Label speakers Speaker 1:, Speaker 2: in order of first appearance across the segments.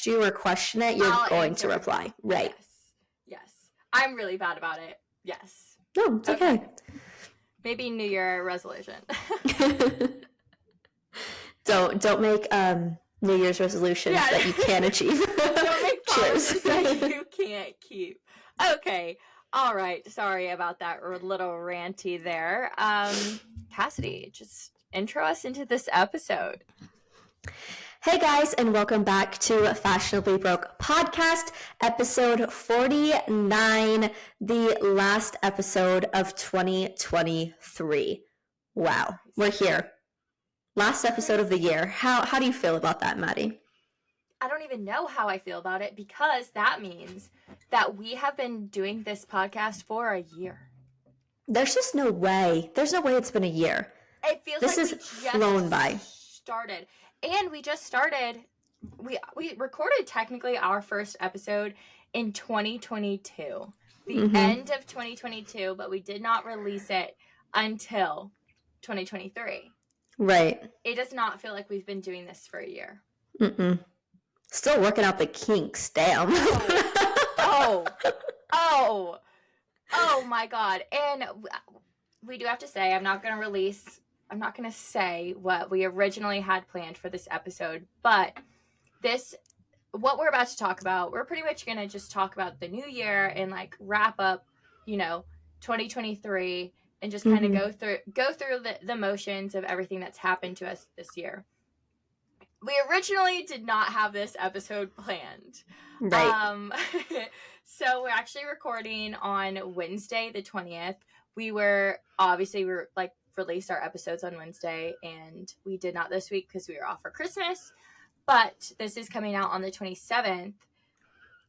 Speaker 1: text you or question it, you're going to reply. Right.
Speaker 2: Yes. I'm really bad about it. Yes.
Speaker 1: No, it's okay.
Speaker 2: Maybe New Year resolution.
Speaker 1: Don't make New Year's resolutions that you can't achieve.
Speaker 2: Don't make promises that you can't keep. Okay. All right. Sorry about that little ranty there. Kassidy, just intro us into this episode.
Speaker 1: Hey guys, and welcome back to Fashionably Broke Podcast, episode 49, the last episode of 2023. Wow, we're here. Last episode of the year. How do you feel about that, Maddie?
Speaker 2: I don't even know how I feel about it, because that means that we have been doing this podcast for a year.
Speaker 1: There's just no way. There's no way it's been a year.
Speaker 2: It feels
Speaker 1: this
Speaker 2: like
Speaker 1: is flown by.
Speaker 2: Started. And we just started. We recorded technically our first episode in 2022. The end of 2022, but we did not release it until 2023.
Speaker 1: Right.
Speaker 2: It does not feel like we've been doing this for a year.
Speaker 1: Still working out the kinks, damn.
Speaker 2: Oh my God. And we do have to say, I'm not going to say what we originally had planned for this episode, but what we're about to talk about, we're pretty much going to just talk about the new year and like wrap up, 2023 and just kind of go through the motions of everything that's happened to us this year. We originally did not have this episode planned.
Speaker 1: Right.
Speaker 2: So we're actually recording on Wednesday, the 20th. We released our episodes on Wednesday, and we did not this week because we were off for Christmas. But this is coming out on the 27th.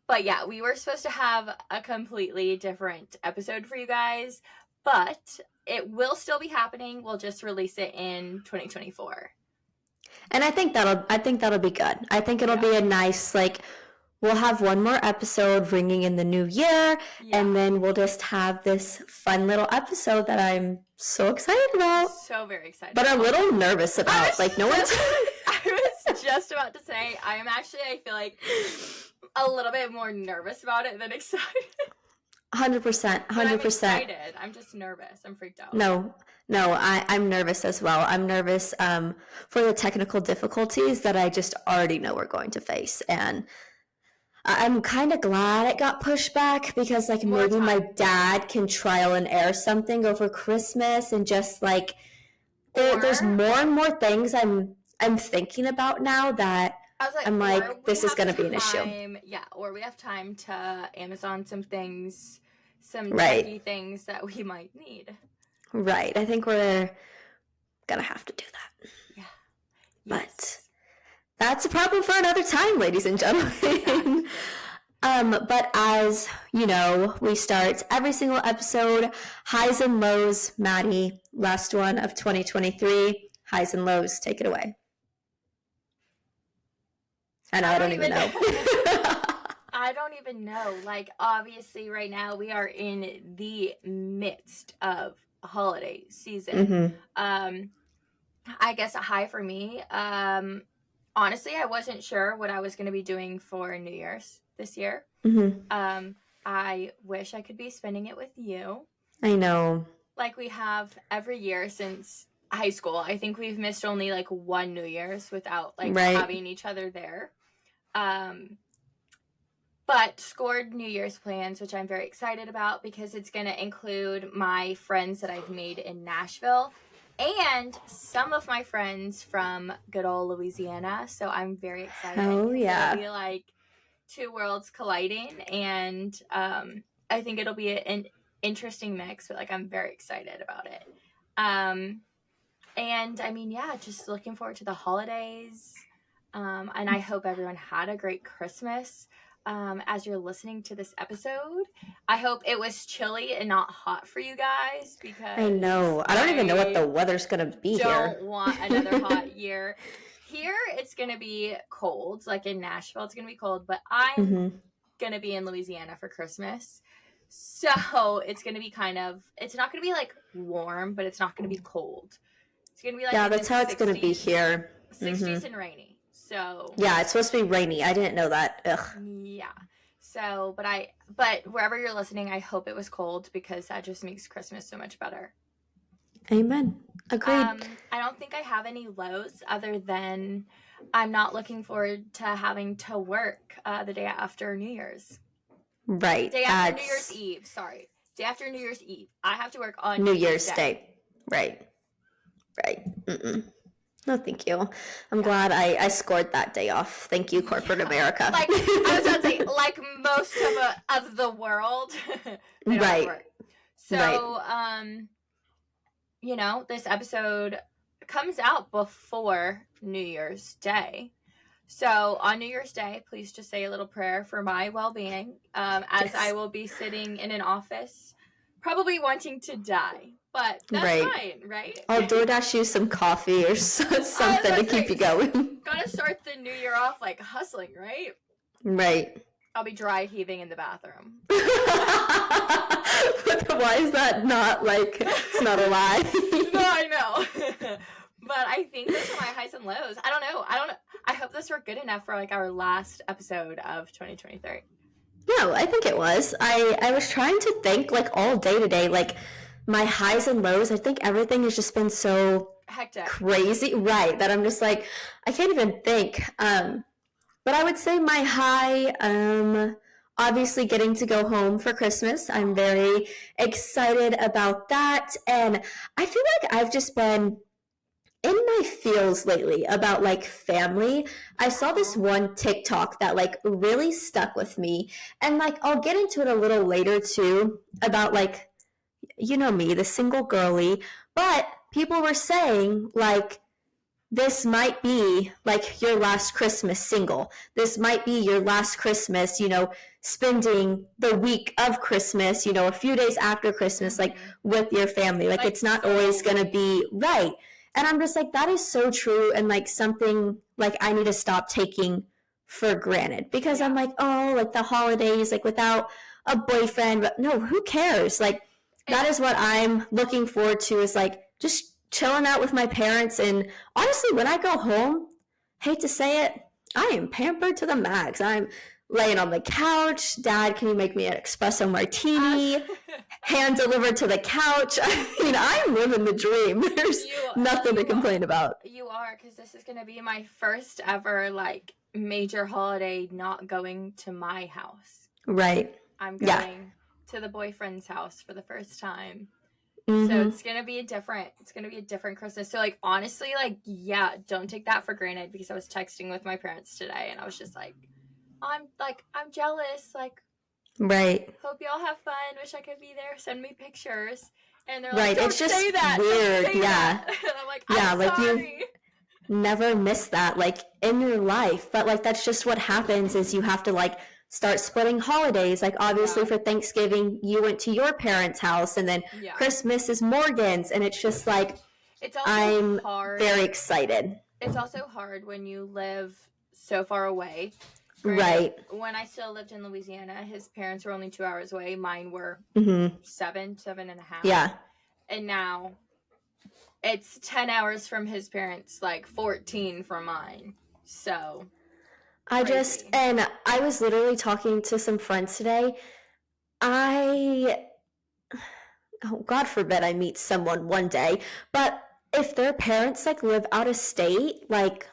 Speaker 2: But yeah, we were supposed to have a completely different episode for you guys, but it will still be happening. We'll just release it in 2024.
Speaker 1: And I think that'll be good. I think it'll be a nice, we'll have one more episode ringing in the new year, and then we'll just have this fun little episode that I'm so excited about.
Speaker 2: So very excited.
Speaker 1: But a little nervous about. No one's...
Speaker 2: I was just about to say, I feel like a little bit more nervous about it than excited.
Speaker 1: 100%.
Speaker 2: I'm excited. I'm just nervous. I'm freaked out.
Speaker 1: No, I'm nervous as well. I'm nervous for the technical difficulties that I just already know we're going to face. And I'm kind of glad it got pushed back, because maybe my dad can trial and error something over Christmas, and just there's more and more things I'm thinking about now that I'm this is going to be an issue.
Speaker 2: Yeah, or we have time to Amazon some things, some techy things that we might need.
Speaker 1: Right. I think we're going to have to do that.
Speaker 2: Yeah.
Speaker 1: But that's a problem for another time, ladies and gentlemen. But as you know, we start every single episode, highs and lows. Maddie, last one of 2023, highs and lows. Take it away. I don't even know.
Speaker 2: I don't even know. Obviously, right now we are in the midst of holiday season. I guess a high for me. Honestly, I wasn't sure what I was going to be doing for New Year's this year. I wish I could be spending it with you.
Speaker 1: I know.
Speaker 2: Like we have every year since high school. I think we've missed only one New Year's without having each other there. But scored New Year's plans, which I'm very excited about, because it's going to include my friends that I've made in Nashville and some of my friends from good old Louisiana. So I'm very excited.
Speaker 1: Oh, yeah.
Speaker 2: It'll be two worlds colliding, and I think it'll be an interesting mix, but I'm very excited about it. And just looking forward to the holidays. And I hope everyone had a great Christmas. As you're listening to this episode, I hope it was chilly and not hot for you guys, because
Speaker 1: I know. I don't even know what the weather's going to be here.
Speaker 2: Don't want another hot year. Here, it's going to be cold. In Nashville, it's going to be cold, but I'm going to be in Louisiana for Christmas. So it's going to be it's not going to be warm, but it's not going to be cold. It's going to be
Speaker 1: that's how it's going to be here.
Speaker 2: 60s and rainy. So
Speaker 1: yeah, it's supposed to be rainy. I didn't know that. Ugh.
Speaker 2: yeah. So, but wherever you're listening, I hope it was cold, because that just makes Christmas so much better.
Speaker 1: Amen. Agreed.
Speaker 2: I don't think I have any lows other than I'm not looking forward to having to work the day after New Year's.
Speaker 1: Right.
Speaker 2: Day after New Year's Eve. Sorry. Day after New Year's Eve. I have to work on
Speaker 1: New Year's Day. Right. No, thank you. I'm glad I scored that day off. Thank you, corporate America.
Speaker 2: Like, I was about to say, like most of the world, they don't have to work. So, you know, this episode comes out before New Year's Day. So on New Year's Day, please just say a little prayer for my well-being, as I will be sitting in an office, probably wanting to die. But that's fine, right?
Speaker 1: I'll DoorDash you some coffee or something to keep you going.
Speaker 2: Gotta start the new year off like hustling, right?
Speaker 1: Right.
Speaker 2: I'll be dry heaving in the bathroom.
Speaker 1: Why is that not like, it's not a lie?
Speaker 2: No, I know. But I think those are my highs and lows. I don't know. I hope this were good enough for like our last episode of 2023.
Speaker 1: No, I think it was. I was trying to think like all day today, like my highs and lows. I think everything has just been so
Speaker 2: hectic,
Speaker 1: crazy, right? That I'm just like, I can't even think. But I would say my high, obviously getting to go home for Christmas. I'm very excited about that. And I feel like I've just been in my feels lately about like family. I saw this one TikTok that like really stuck with me. And like, I'll get into it a little later too about like, you know me, the single girly. But people were saying like, this might be like your last Christmas single. This might be your last Christmas, you know, spending the week of Christmas, you know, a few days after Christmas, like with your family. Like it's not always going to be right. And I'm just like, that is so true. And like something like I need to stop taking for granted, because I'm like, oh, like the holidays, like without a boyfriend. But no, who cares? Like that is what I'm looking forward to, is like just chilling out with my parents. And honestly, when I go home, hate to say it, I am pampered to the max. I'm laying on the couch. Dad, can you make me an espresso martini? Hand delivered to the couch. I mean, I'm living the dream. There's nothing to complain about.
Speaker 2: You are, because this is going to be my first ever like major holiday not going to my house.
Speaker 1: Right.
Speaker 2: I'm going to the boyfriend's house for the first time. Mm-hmm. So it's going to be a different Christmas. So like, honestly, like, yeah, don't take that for granted, because I was texting with my parents today and I was just like, I'm jealous. Like,
Speaker 1: right.
Speaker 2: Hope y'all have fun. Wish I could be there. Send me pictures. And they're
Speaker 1: like,
Speaker 2: don't
Speaker 1: it's just
Speaker 2: say that.
Speaker 1: weird.
Speaker 2: Say that. And I'm like, I'm
Speaker 1: like
Speaker 2: sorry.
Speaker 1: You never miss that like in your life. But like, that's just what happens, is you have to like start splitting holidays. Like obviously for Thanksgiving, you went to your parents' house, and then Christmas is Morgan's. And it's just like,
Speaker 2: it's also
Speaker 1: I'm
Speaker 2: hard.
Speaker 1: Very excited.
Speaker 2: It's also hard when you live so far away.
Speaker 1: Right.
Speaker 2: When I still lived in Louisiana, his parents were only 2 hours away. Mine were 7 and a half.
Speaker 1: Yeah.
Speaker 2: And now it's 10 hours from his parents, like 14 from mine. So
Speaker 1: I was literally talking to some friends today. God forbid I meet someone one day, but if their parents like live out of state, like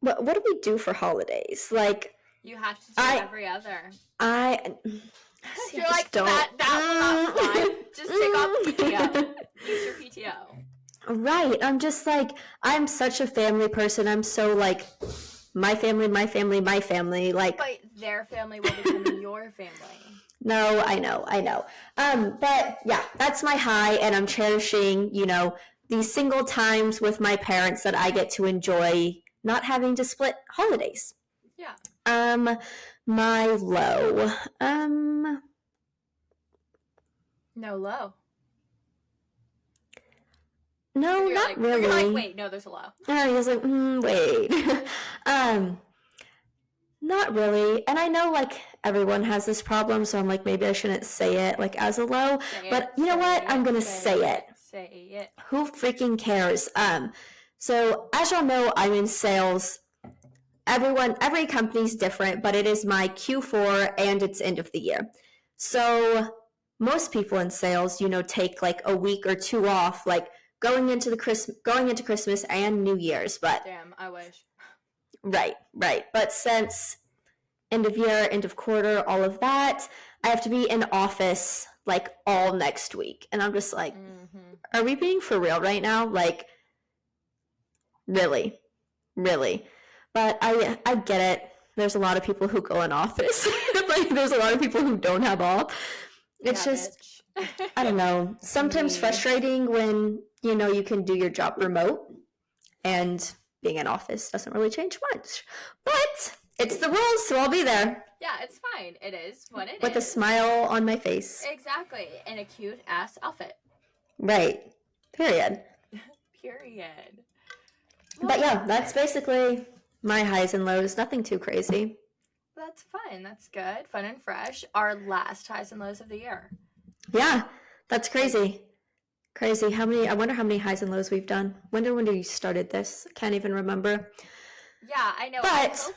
Speaker 1: what do we do for holidays? Like,
Speaker 2: you have to do every other.
Speaker 1: You're like, don't.
Speaker 2: That will not fly. Just take off PTO. Use your PTO.
Speaker 1: Right. I'm just like, I'm such a family person. I'm so like, my family, my family, my family. Like,
Speaker 2: but their family will become your family.
Speaker 1: No, I know. But yeah, that's my high, and I'm cherishing, you know, these single times with my parents that I get to enjoy, not having to split holidays.
Speaker 2: Yeah.
Speaker 1: My low.
Speaker 2: No low.
Speaker 1: No,
Speaker 2: you're
Speaker 1: not
Speaker 2: like,
Speaker 1: really.
Speaker 2: You're like, wait, no, there's a low.
Speaker 1: I was like, wait. Not really. And I know like everyone has this problem, so I'm like, maybe I shouldn't say it like as a low. But you know what? I'm gonna say it.
Speaker 2: Say it.
Speaker 1: Who freaking cares? So as y'all know, I'm in sales. Every company's different, but it is my Q4 and it's end of the year. So most people in sales, take like a week or two off, like going into Christmas and New Year's. But
Speaker 2: damn, I wish.
Speaker 1: Right. But since end of year, end of quarter, all of that, I have to be in office like all next week. And I'm just like, are we being for real right now? Like, really? But I get it. There's a lot of people who go in office. Like, there's a lot of people who don't have off. It's just, I don't know, sometimes frustrating when, you can do your job remote and being in office doesn't really change much. But it's the rules, so I'll be there.
Speaker 2: Yeah, it's fine. It is what it is.
Speaker 1: With a smile on my face.
Speaker 2: Exactly. And a cute ass outfit.
Speaker 1: Right. Period. But yeah, that's basically my highs and lows. Nothing too crazy.
Speaker 2: That's fun. That's good. Fun and fresh. Our last highs and lows of the year.
Speaker 1: Yeah, that's crazy. I wonder how many highs and lows we've done. Wonder when you started this. Can't even remember.
Speaker 2: Yeah, I know. But I hope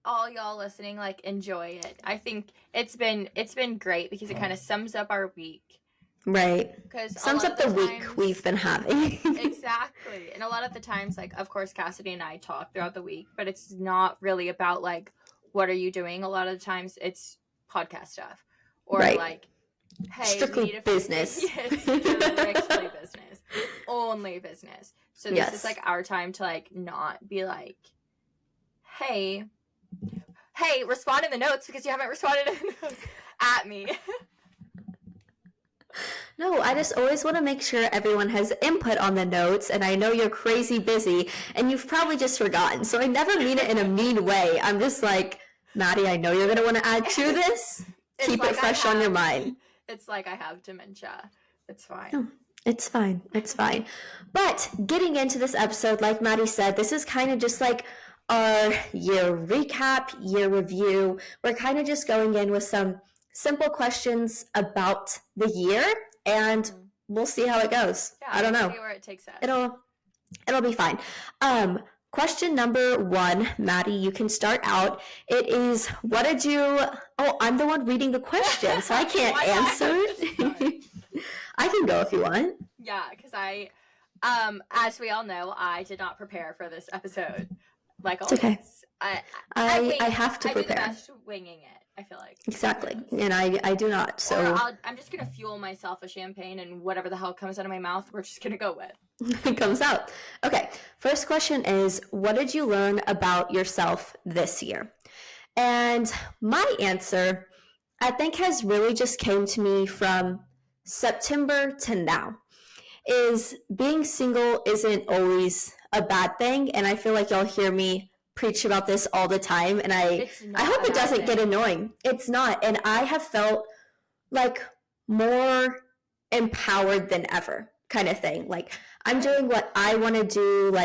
Speaker 2: all y'all listening enjoy it. I think it's been great because it kind of sums up our week.
Speaker 1: Right. Sums up the week we've been having.
Speaker 2: Exactly. And a lot of the times, of course, Kassidy and I talk throughout the week, but it's not really about, what are you doing? A lot of the times, it's podcast stuff. Or,
Speaker 1: right.
Speaker 2: Hey,
Speaker 1: strictly business.
Speaker 2: Yes, strictly business. Only business. So this is, our time to, not be hey, respond in the notes because you haven't responded in the notes at me.
Speaker 1: No, I just always want to make sure everyone has input on the notes, and I know you're crazy busy, and you've probably just forgotten, so I never mean it in a mean way. I'm just like, Maddie, I know you're going to want to add to this. Keep it fresh on your mind.
Speaker 2: It's like I have dementia. It's fine.
Speaker 1: No, it's fine. But getting into this episode, like Maddie said, this is kind of just our year recap, year review. We're kind of just going in with some simple questions about the year, and we'll see how it goes.
Speaker 2: Yeah,
Speaker 1: I don't know.
Speaker 2: See where it takes us.
Speaker 1: It'll be fine. Question number 1, Maddie, you can start out. It is, I'm the one reading the question, so I can't answer it. I can go if you want.
Speaker 2: Yeah, because as we all know, I did not prepare for this episode. Always.
Speaker 1: Okay.
Speaker 2: I
Speaker 1: have to prepare.
Speaker 2: I do the best winging it, I feel like.
Speaker 1: Exactly. And I do not. So
Speaker 2: I'm just going to fuel myself with champagne, and whatever the hell comes out of my mouth, we're just going to go with.
Speaker 1: It comes out. Okay. First question is, what did you learn about yourself this year? And my answer, I think, has really just came to me from September to now, is being single isn't always a bad thing. And I feel like y'all hear me preach about this all the time, and I hope it doesn't get annoying. It's not. And I have felt more empowered than ever, kind of thing. I'm doing what I want to do.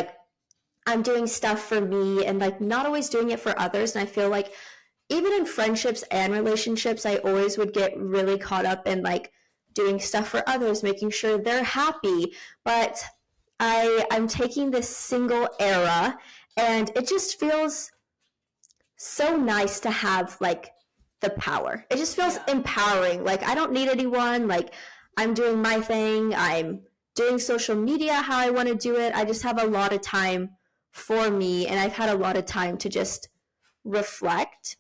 Speaker 1: I'm doing stuff for me and not always doing it for others. And I feel even in friendships and relationships, I always would get really caught up in doing stuff for others, making sure they're happy. But I'm taking this single era, and it just feels so nice to have the power. It just feels empowering. I don't need anyone. I'm doing my thing. I'm doing social media how I want to do it. I just have a lot of time for me, and I've had a lot of time to just reflect.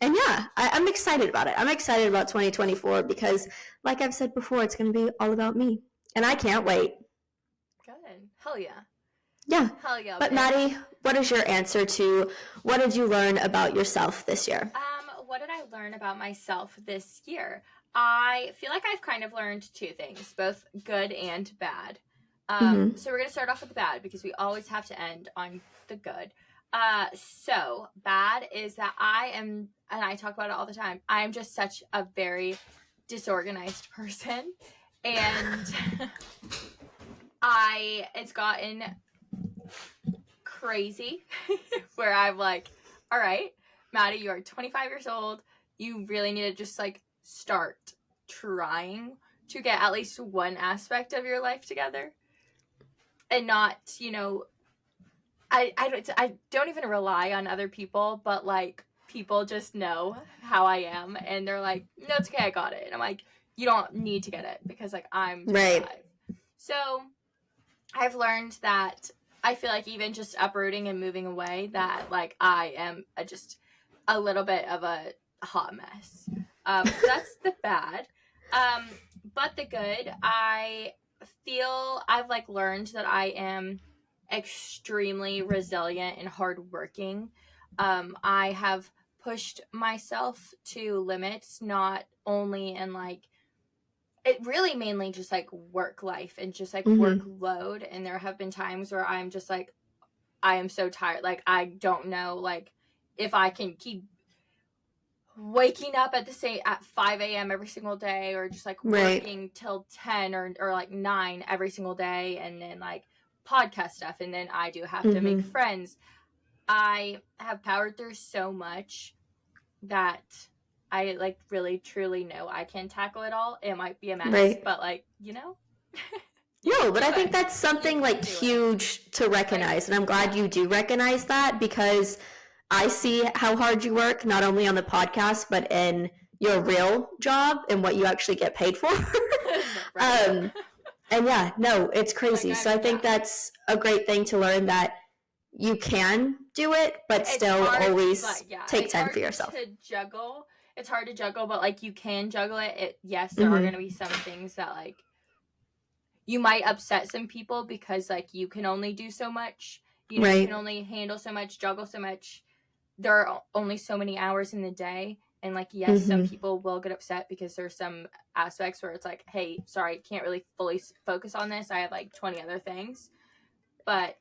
Speaker 1: And yeah, I'm excited about it. I'm excited about 2024 because, like I've said before, it's going to be all about me, and I can't wait.
Speaker 2: Good. Hell yeah.
Speaker 1: Yeah.
Speaker 2: Hell yeah.
Speaker 1: But Maddie, what is your answer to what did you learn about yourself this year?
Speaker 2: What did I learn about myself this year? I feel like I've kind of learned 2 things, both good and bad. So we're going to start off with the bad because we always have to end on the good. So bad is that I am, and I talk about it all the time, I am just such a very disorganized person. And it's gotten crazy where I'm all right, Maddie, you are 25 years old. You really need to just start trying to get at least one aspect of your life together. and not, you know, I don't even rely on other people, but like people just know how I am, and they're like, no, it's okay, I got it. And I'm like, you don't need to get it because like I'm
Speaker 1: Right.
Speaker 2: 5. So I've learned that I feel like even just uprooting and moving away, that like I am just a little bit of a hot mess. So that's the bad. But the good, I feel I've like learned that I am extremely resilient and hardworking. I have pushed myself to limits, not only in like it really mainly just like work life and just like workload. And there have been times where I'm just like, I am so tired. Like, I don't know, like, if I can keep waking up at 5 a.m. every single day, or just like working till 10 or like 9 every single day, and then like podcast stuff, and then I do have to make friends. I have powered through so much that I like really truly know I can tackle it all. It might be a mess, but like, you know.
Speaker 1: No, but I think that's something like huge to recognize, and I'm glad you do recognize that, because I see how hard you work, not only on the podcast, but in your real job and what you actually get paid for. And yeah, no, it's crazy. Like, so I think that's a great thing to learn, that you can do it, but it's still hard, always take time for yourself.
Speaker 2: It's hard to juggle, but like you can juggle it. Yes, there are going to be some things that like you might upset some people because like you can only do so much. You know, you can only handle so much, juggle so much. There are only so many hours in the day. And like, yes, some people will get upset because there's some aspects where it's like, hey, sorry, can't really fully focus on this. I have like 20 other things. But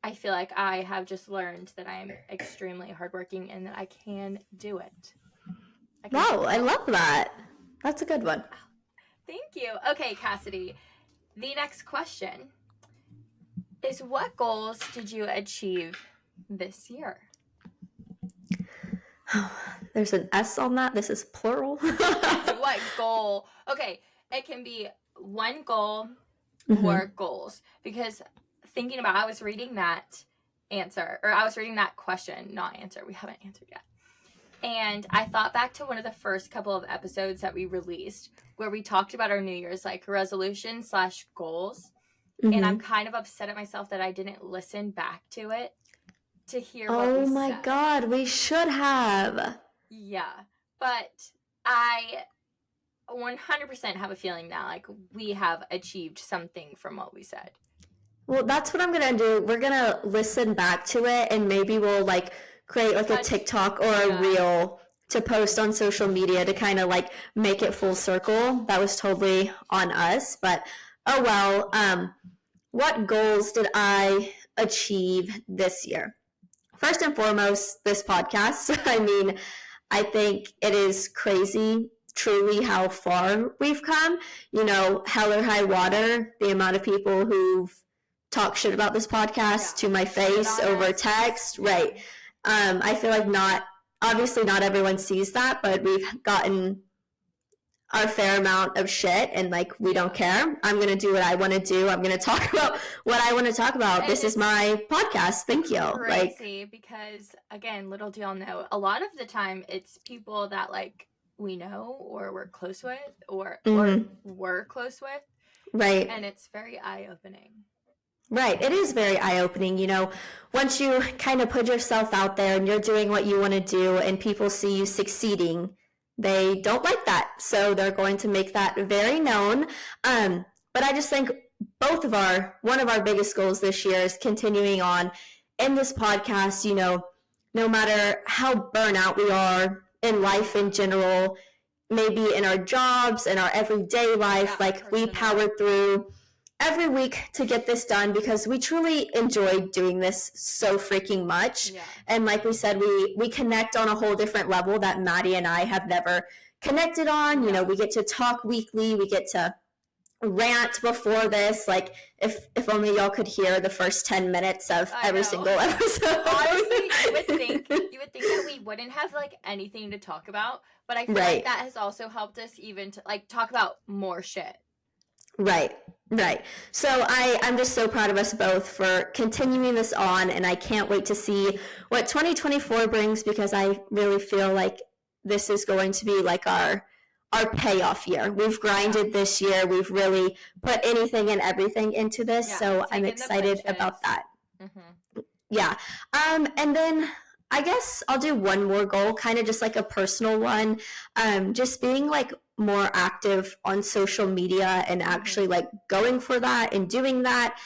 Speaker 2: I feel like I have just learned that I am extremely hardworking and that I can do it.
Speaker 1: Wow, I love that. That's a good one.
Speaker 2: Thank you. Okay, Kassidy. The next question is, what goals did you achieve this year?
Speaker 1: There's an S on that. This is plural.
Speaker 2: What goal? Okay, it can be one goal or goals. Because thinking about, I was reading that answer, or I was reading that question, not answer. We haven't answered yet. And I thought back to one of the first couple of episodes that we released where we talked about our New Year's like resolution / goals. And I'm kind of upset at myself that I didn't listen back to it to hear what we said. Oh my
Speaker 1: God, we should have.
Speaker 2: Yeah, but I 100% have a feeling now like we have achieved something from what we said.
Speaker 1: Well, that's what I'm going to do. We're going to listen back to it, and maybe we'll like create like a TikTok or a reel to post on social media to kind of like make it full circle. That was totally on us, but oh well. What goals did I achieve this year? First and foremost, this podcast. I mean, I think it is crazy, truly, how far we've come. You know, hell or high water, the amount of people who've talked shit about this podcast to my face over text. Right. I feel like obviously not everyone sees that, but we've gotten our fair amount of shit, and like we don't care. I'm gonna do what I want to do. I'm gonna talk about what I want to talk about. And this is my podcast. Thank you.
Speaker 2: Crazy, because again, little do y'all know, a lot of the time it's people that like we know or we're close with or we're close with.
Speaker 1: Right.
Speaker 2: And it's very eye-opening.
Speaker 1: Right. It is very eye-opening. You know, once you kind of put yourself out there and you're doing what you want to do and people see you succeeding, they don't like that. So they're going to make that very known. But I just think one of our biggest goals this year is continuing on in this podcast. You know, no matter how burnout we are in life in general, maybe in our jobs, in our everyday life, we powered through every week to get this done because we truly enjoy doing this so freaking much. Yeah. And like we said, we connect on a whole different level that Maddie and I have never connected on. Yeah. You know, we get to talk weekly. We get to rant before this. Like, if only y'all could hear the first 10 minutes of every single episode.
Speaker 2: Honestly, you would think that we wouldn't have like anything to talk about, but I feel like that has also helped us even to like talk about more shit.
Speaker 1: Right, right. So I'm just so proud of us both for continuing this on, and I can't wait to see what 2024 brings, because I really feel like this is going to be like our payoff year. We've grinded this year. We've really put anything and everything into this, so I'm excited about that. Yeah. And then I guess I'll do one more goal, kind of just like a personal one. Just being like more active on social media and actually like going for that and doing that.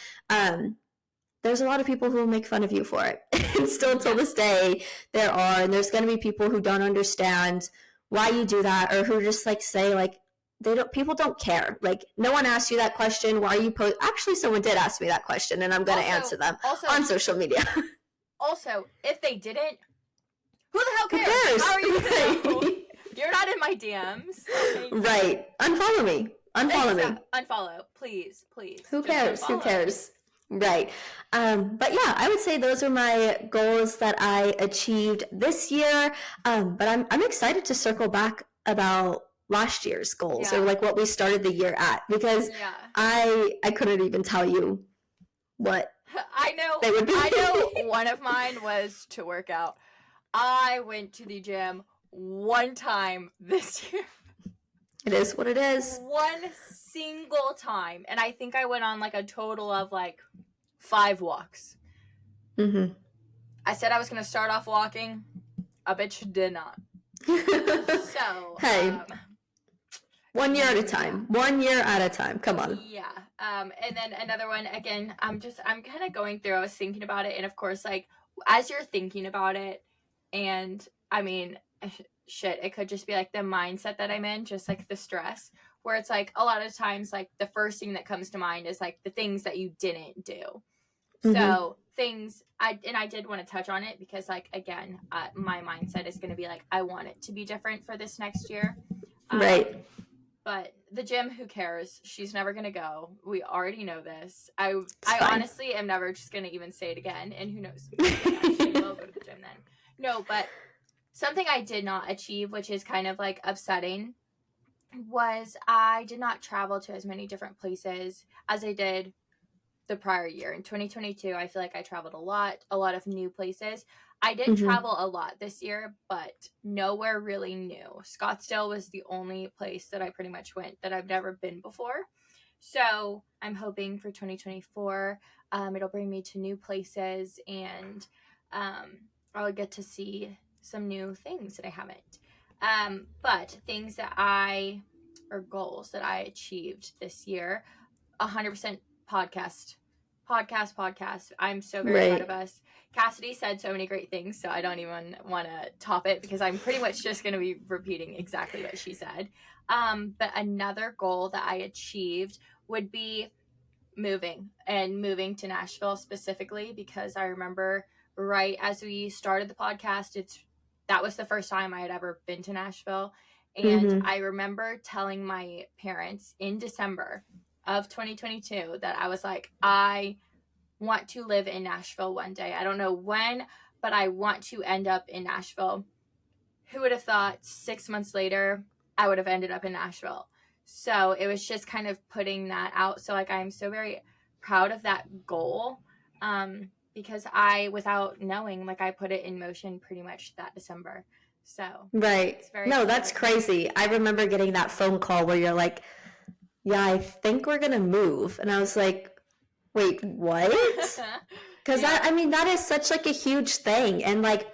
Speaker 1: There's a lot of people who will make fun of you for it. And still till this day, and there's going to be people who don't understand why you do that, or who just like say like, people don't care. Like, no one asked you that question. Why are you Actually, someone did ask me that question, and I'm going to answer them on social media.
Speaker 2: Also, if they didn't, who the hell cares? How are you going to know? You're not in my DMs.
Speaker 1: Right. Unfollow me.
Speaker 2: Unfollow. Please.
Speaker 1: Who cares? Who cares? Right. But yeah, I would say those are my goals that I achieved this year. But I'm excited to circle back about last year's goals, or like what we started the year at, because I couldn't even tell you what
Speaker 2: I know.
Speaker 1: they would be.
Speaker 2: I know one of mine was to work out. I went to the gym one time this year.
Speaker 1: It is what it is.
Speaker 2: One single time. And I think I went on like a total of like 5 walks. I said I was going to start off walking. I bet you did not. So,
Speaker 1: hey, 1 year at a time. 1 year at a time. Come on.
Speaker 2: Yeah. And then another one, again, I'm kind of going through, I was thinking about it. And of course, like, as you're thinking about it, and I mean, shit, it could just be like the mindset that I'm in, just like the stress, where it's like a lot of times, like the first thing that comes to mind is like the things that you didn't do. So things, I did want to touch on it, because like, again, my mindset is going to be like, I want it to be different for this next year.
Speaker 1: Right.
Speaker 2: But the gym, who cares? She's never going to go. We already know this. I honestly am never just going to even say it again. And who knows? I will go to the gym then. No, but something I did not achieve, which is kind of like upsetting, was I did not travel to as many different places as I did the prior year. In 2022, I feel like I traveled a lot of new places. I did travel a lot this year, but nowhere really new. Scottsdale was the only place that I pretty much went that I've never been before. So I'm hoping for 2024, it'll bring me to new places, and I'll get to see some new things that I haven't. But things that or goals that I achieved this year, 100% podcast. I'm so very proud of us. Kassidy said so many great things, so I don't even want to top it, because I'm pretty much just going to be repeating exactly what she said. But another goal that I achieved would be moving to Nashville specifically, because I remember right as we started the podcast, that was the first time I had ever been to Nashville. And I remember telling my parents in December of 2022 that I was like, I want to live in Nashville one day. I don't know when, but I want to end up in Nashville. Who would have thought 6 months later, I would have ended up in Nashville? So it was just kind of putting that out. So like, I'm so very proud of that goal, because without knowing, like, I put it in motion pretty much that December. So
Speaker 1: right. No, that's crazy. I remember getting that phone call where you're like, yeah, I think we're going to move. And I was like, wait, what? Because that is such like a huge thing. And like,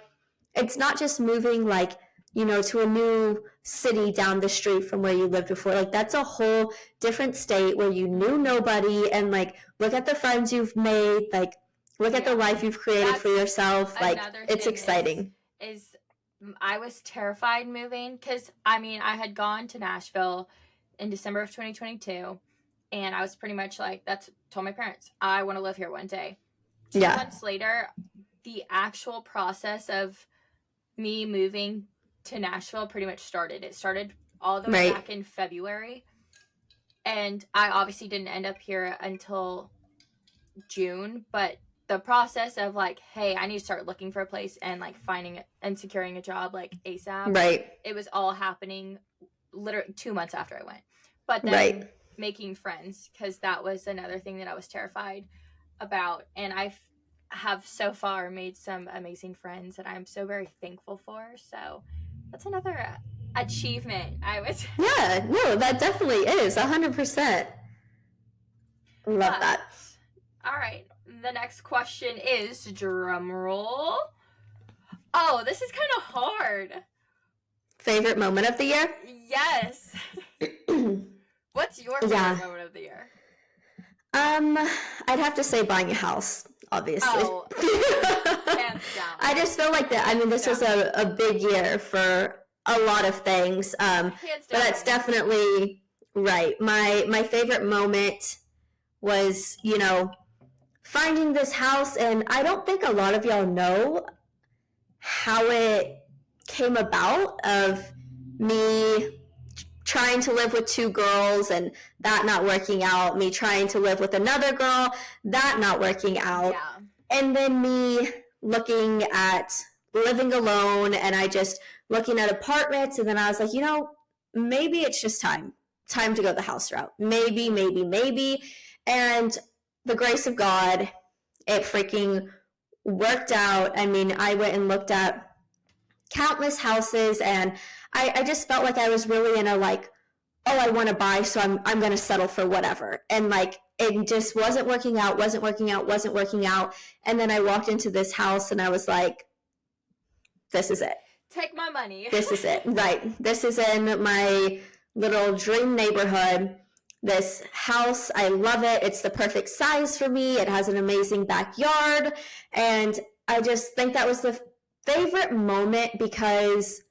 Speaker 1: it's not just moving like, to a new city down the street from where you lived before. Like, that's a whole different state where you knew nobody, and like, look at the friends you've made, like, look at the life you've created for yourself. Like, it's exciting.
Speaker 2: Is I was terrified moving, because I had gone to Nashville in December of 2022, and I was pretty much like, told my parents, I want to live here one day. 2 months later, the actual process of me moving to Nashville pretty much started. It started all the way back in February, and I obviously didn't end up here until June, but the process of like, hey, I need to start looking for a place and like finding and securing a job like ASAP.
Speaker 1: Right.
Speaker 2: It was all happening literally 2 months after I went. But then making friends, because that was another thing that I was terrified about. And I have so far made some amazing friends that I'm so very thankful for. So that's another achievement I was.
Speaker 1: Yeah, no, that definitely is 100%. Love that.
Speaker 2: All right. The next question is, drum roll. Oh, this is kind of hard.
Speaker 1: Favorite moment of the year?
Speaker 2: Yes. What's your favorite moment of the year?
Speaker 1: I'd have to say buying a house, obviously.
Speaker 2: Oh, hands down.
Speaker 1: I just feel like that. I mean, this was a big year for a lot of things. But that's definitely right. My favorite moment was, you know, finding this house, and I don't think a lot of y'all know how it came about, of me trying to live with two girls and that not working out, me trying to live with another girl, that not working out, and then me looking at living alone, and I just looking at apartments, and then I was like, you know, maybe it's just time to go the house route. Maybe. And the grace of God, it freaking worked out. I mean, I went and looked at countless houses, and I just felt like I was really in a like, oh, I want to buy, so I'm going to settle for whatever. And like, it just wasn't working out. And then I walked into this house and I was like, this is it.
Speaker 2: Take my money.
Speaker 1: This is it. Right. This is in my little dream neighborhood. This house, I love it. It's the perfect size for me. It has an amazing backyard. And I just think that was the favorite moment, because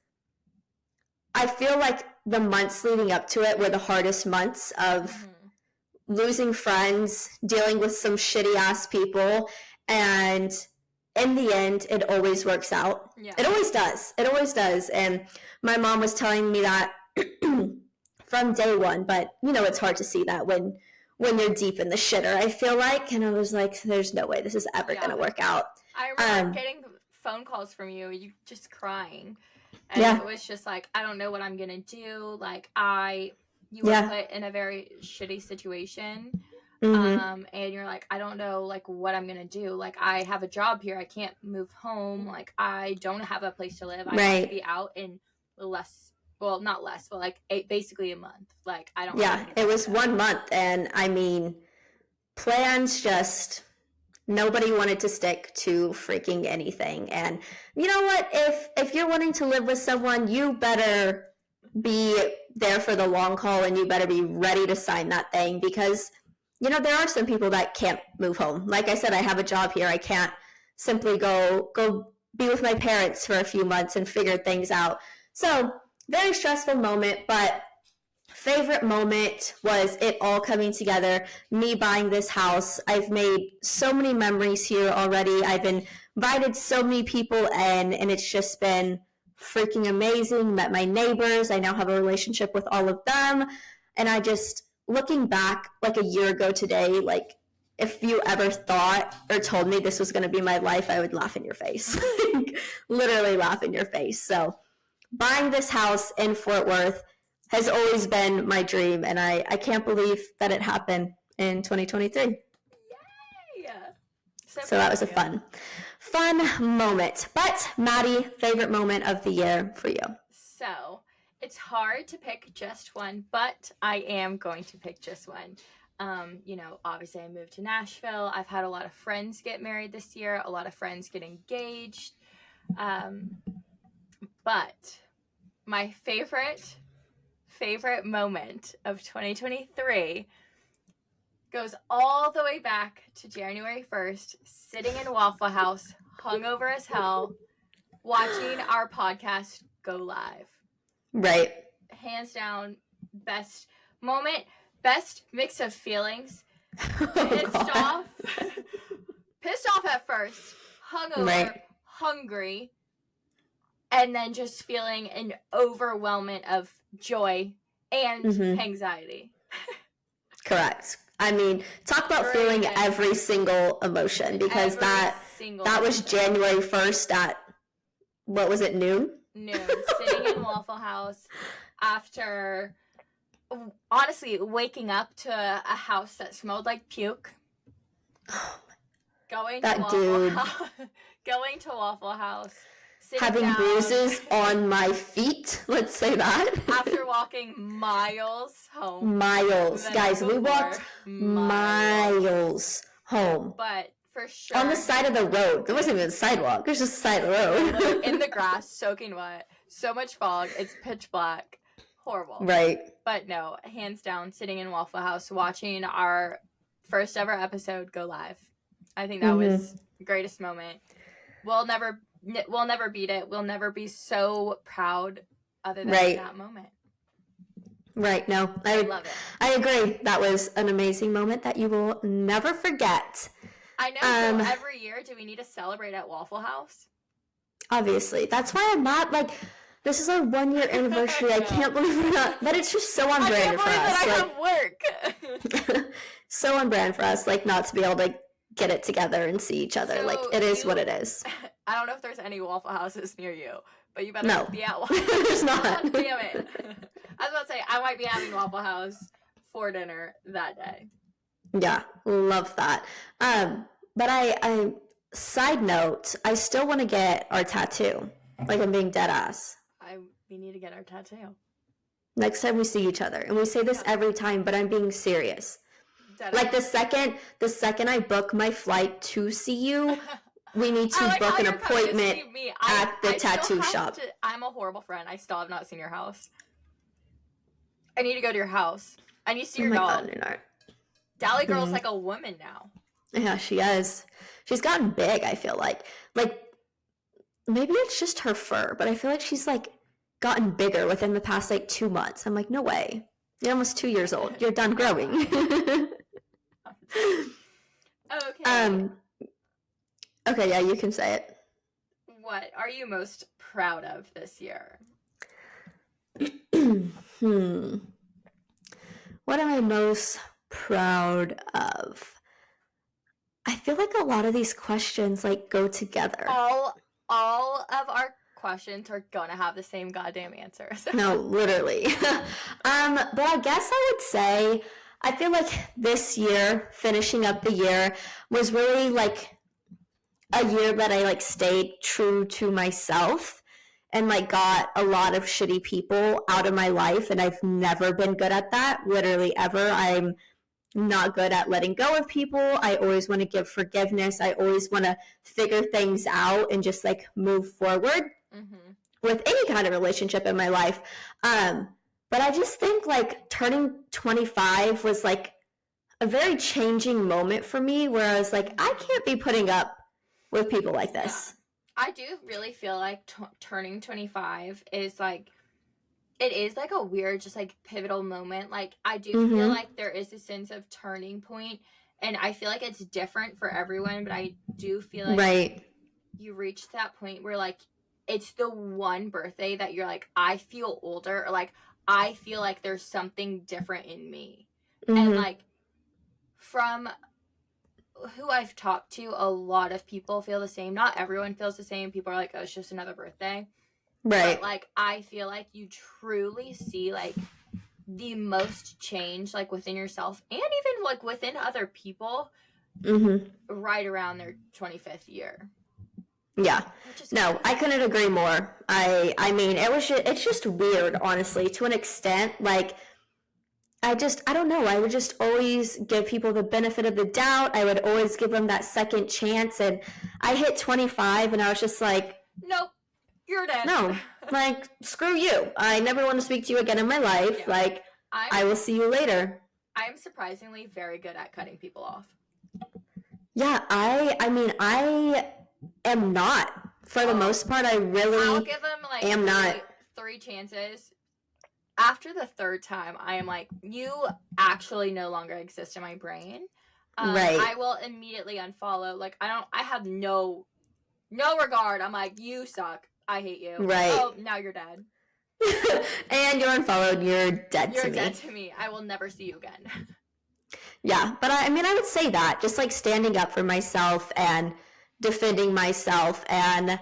Speaker 1: I feel like the months leading up to it were the hardest months of losing friends, dealing with some shitty ass people, and in the end, it always works out. Yeah. It always does. And my mom was telling me that from day one, but you know, it's hard to see that when you're deep in the shitter, I feel like. And I was like, there's no way this is ever going to work out.
Speaker 2: I remember getting phone calls from you just crying. And it was just like, I don't know what I'm going to do. Like, you were put in a very shitty situation. And you're like, I don't know, like, what I'm going to do. Like, I have a job here. I can't move home. Like, I don't have a place to live. I have to be out in not less, but like basically a month. Like, I don't.
Speaker 1: Yeah, it was 1 month. And I mean, plans just, nobody wanted to stick to freaking anything. And you know what? If you're wanting to live with someone, you better be there for the long haul, and you better be ready to sign that thing, because you know, there are some people that can't move home. Like I said, I have a job here. I can't simply go be with my parents for a few months and figure things out. So very stressful moment, but favorite moment was it all coming together, me buying this house. I've made so many memories here already. I've invited so many people in, and it's just been freaking amazing. Met my neighbors. I now have a relationship with all of them. And I just, looking back like a year ago today, like, if you ever thought or told me this was going to be my life, I would laugh in your face. Literally laugh in your face. So buying this house in Fort Worth has always been my dream, and I can't believe that it happened in 2023. Yay! So that was a fun moment. But Maddie, favorite moment of the year for you?
Speaker 2: So it's hard to pick just one, but I am going to pick just one. You know, obviously I moved to Nashville. I've had a lot of friends get married this year, a lot of friends get engaged. But my favorite moment of 2023 goes all the way back to January 1st, sitting in Waffle House, hungover as hell, watching our podcast go live.
Speaker 1: Right.
Speaker 2: Hands down, best moment, best mix of feelings. Pissed off at first, hungover, hungry, and then just feeling an overwhelming of joy and anxiety.
Speaker 1: Correct. I mean, talk about feeling every single emotion, because that was January 1st at, what was it, noon?
Speaker 2: Noon, sitting in Waffle House after honestly, waking up to a house that smelled like puke. Going to Waffle House.
Speaker 1: Having
Speaker 2: down,
Speaker 1: bruises on my feet, let's say that.
Speaker 2: After walking miles home.
Speaker 1: Guys, we walked miles home.
Speaker 2: But for sure.
Speaker 1: On the side of the road. There wasn't even a sidewalk. It was just the side of the road.
Speaker 2: In the grass, soaking wet. So much fog. It's pitch black. Horrible.
Speaker 1: Right.
Speaker 2: But no, hands down, sitting in Waffle House, watching our first ever episode go live. I think that was the greatest moment. We'll never beat it. We'll never be so proud other than that moment.
Speaker 1: Right. No, I love it. I agree. That was an amazing moment that you will never forget.
Speaker 2: I know. So every year, do we need to celebrate at Waffle House?
Speaker 1: Obviously. That's why I'm not like, this is our 1-year anniversary. I can't believe we're not, but it's just so on brand for us.
Speaker 2: I have work.
Speaker 1: So on brand for us, like, not to be able to get it together and see each other. So like, it is what it is.
Speaker 2: I don't know if there's any Waffle Houses near you, but you better be at Waffle House.
Speaker 1: There's not.
Speaker 2: Damn it. I was about to say, I might be having Waffle House for dinner that day.
Speaker 1: Yeah, love that. But I side note, I still want to get our tattoo. Like, I'm being dead ass.
Speaker 2: We need to get our tattoo.
Speaker 1: Next time we see each other. And we say this every time, but I'm being serious. Like, the second I book my flight to see you, we need to book an appointment at the tattoo shop.
Speaker 2: I'm a horrible friend. I still have not seen your house. I need to go to your house. I need to see your dog. Dally Girl's like a woman now.
Speaker 1: Yeah, she is. She's gotten big, I feel like. Like, maybe it's just her fur, but I feel like she's, like, gotten bigger within the past, like, 2 months. I'm like, no way. You're almost 2 years old. You're done growing.
Speaker 2: Okay.
Speaker 1: Okay, yeah, you can say it.
Speaker 2: What are you most proud of this year?
Speaker 1: What am I most proud of? I feel like a lot of these questions, like, go together.
Speaker 2: All of our questions are gonna have the same goddamn answers.
Speaker 1: No, literally. But I guess I would say, I feel like this year, finishing up the year, was really, like, a year that I, like, stayed true to myself and, like, got a lot of shitty people out of my life, and I've never been good at that, literally ever. I'm not good at letting go of people. I always want to give forgiveness. I always want to figure things out and just, like, move forward with any kind of relationship in my life. But I just think, like, turning 25 was, like, a very changing moment for me where I was like, I can't be putting up with people like this.
Speaker 2: Yeah. I do really feel like turning 25 is, like, it is, like, a weird, just, like, pivotal moment. Like, I do feel like there is a sense of turning point, and I feel like it's different for everyone, but I do feel like you reach that point where, like, it's the one birthday that you're like, I feel older, or, like, I feel like there's something different in me. And, like, from who I've talked to, a lot of people feel the same. Not everyone feels the same. People are like, oh, it's just another birthday.
Speaker 1: Right.
Speaker 2: But, like, I feel like you truly see, like, the most change, like, within yourself and even, like, within other people right around their 25th year.
Speaker 1: Yeah. No, I couldn't agree more. I mean, it's just weird, honestly, to an extent. Like, I don't know. I would just always give people the benefit of the doubt. I would always give them that second chance. And I hit 25 and I was just like,
Speaker 2: nope, you're dead.
Speaker 1: No, like, screw you. I never want to speak to you again in my life. Yeah. Like, I will see you later.
Speaker 2: I'm surprisingly very good at cutting people off.
Speaker 1: Yeah, I mean, I am not. For the most part, I really
Speaker 2: I'll give them, like,
Speaker 1: am not.
Speaker 2: 3 chances. After the 3rd time, I am like, you actually no longer exist in my brain.
Speaker 1: Right.
Speaker 2: I will immediately unfollow. Like, I have no regard. I'm like, you suck. I hate you.
Speaker 1: Right.
Speaker 2: Oh, now you're dead.
Speaker 1: And you're unfollowed. You're dead to me.
Speaker 2: You're dead to me. I will never see you again.
Speaker 1: Yeah, but I mean, I would say that. Just, like, standing up for myself and defending myself and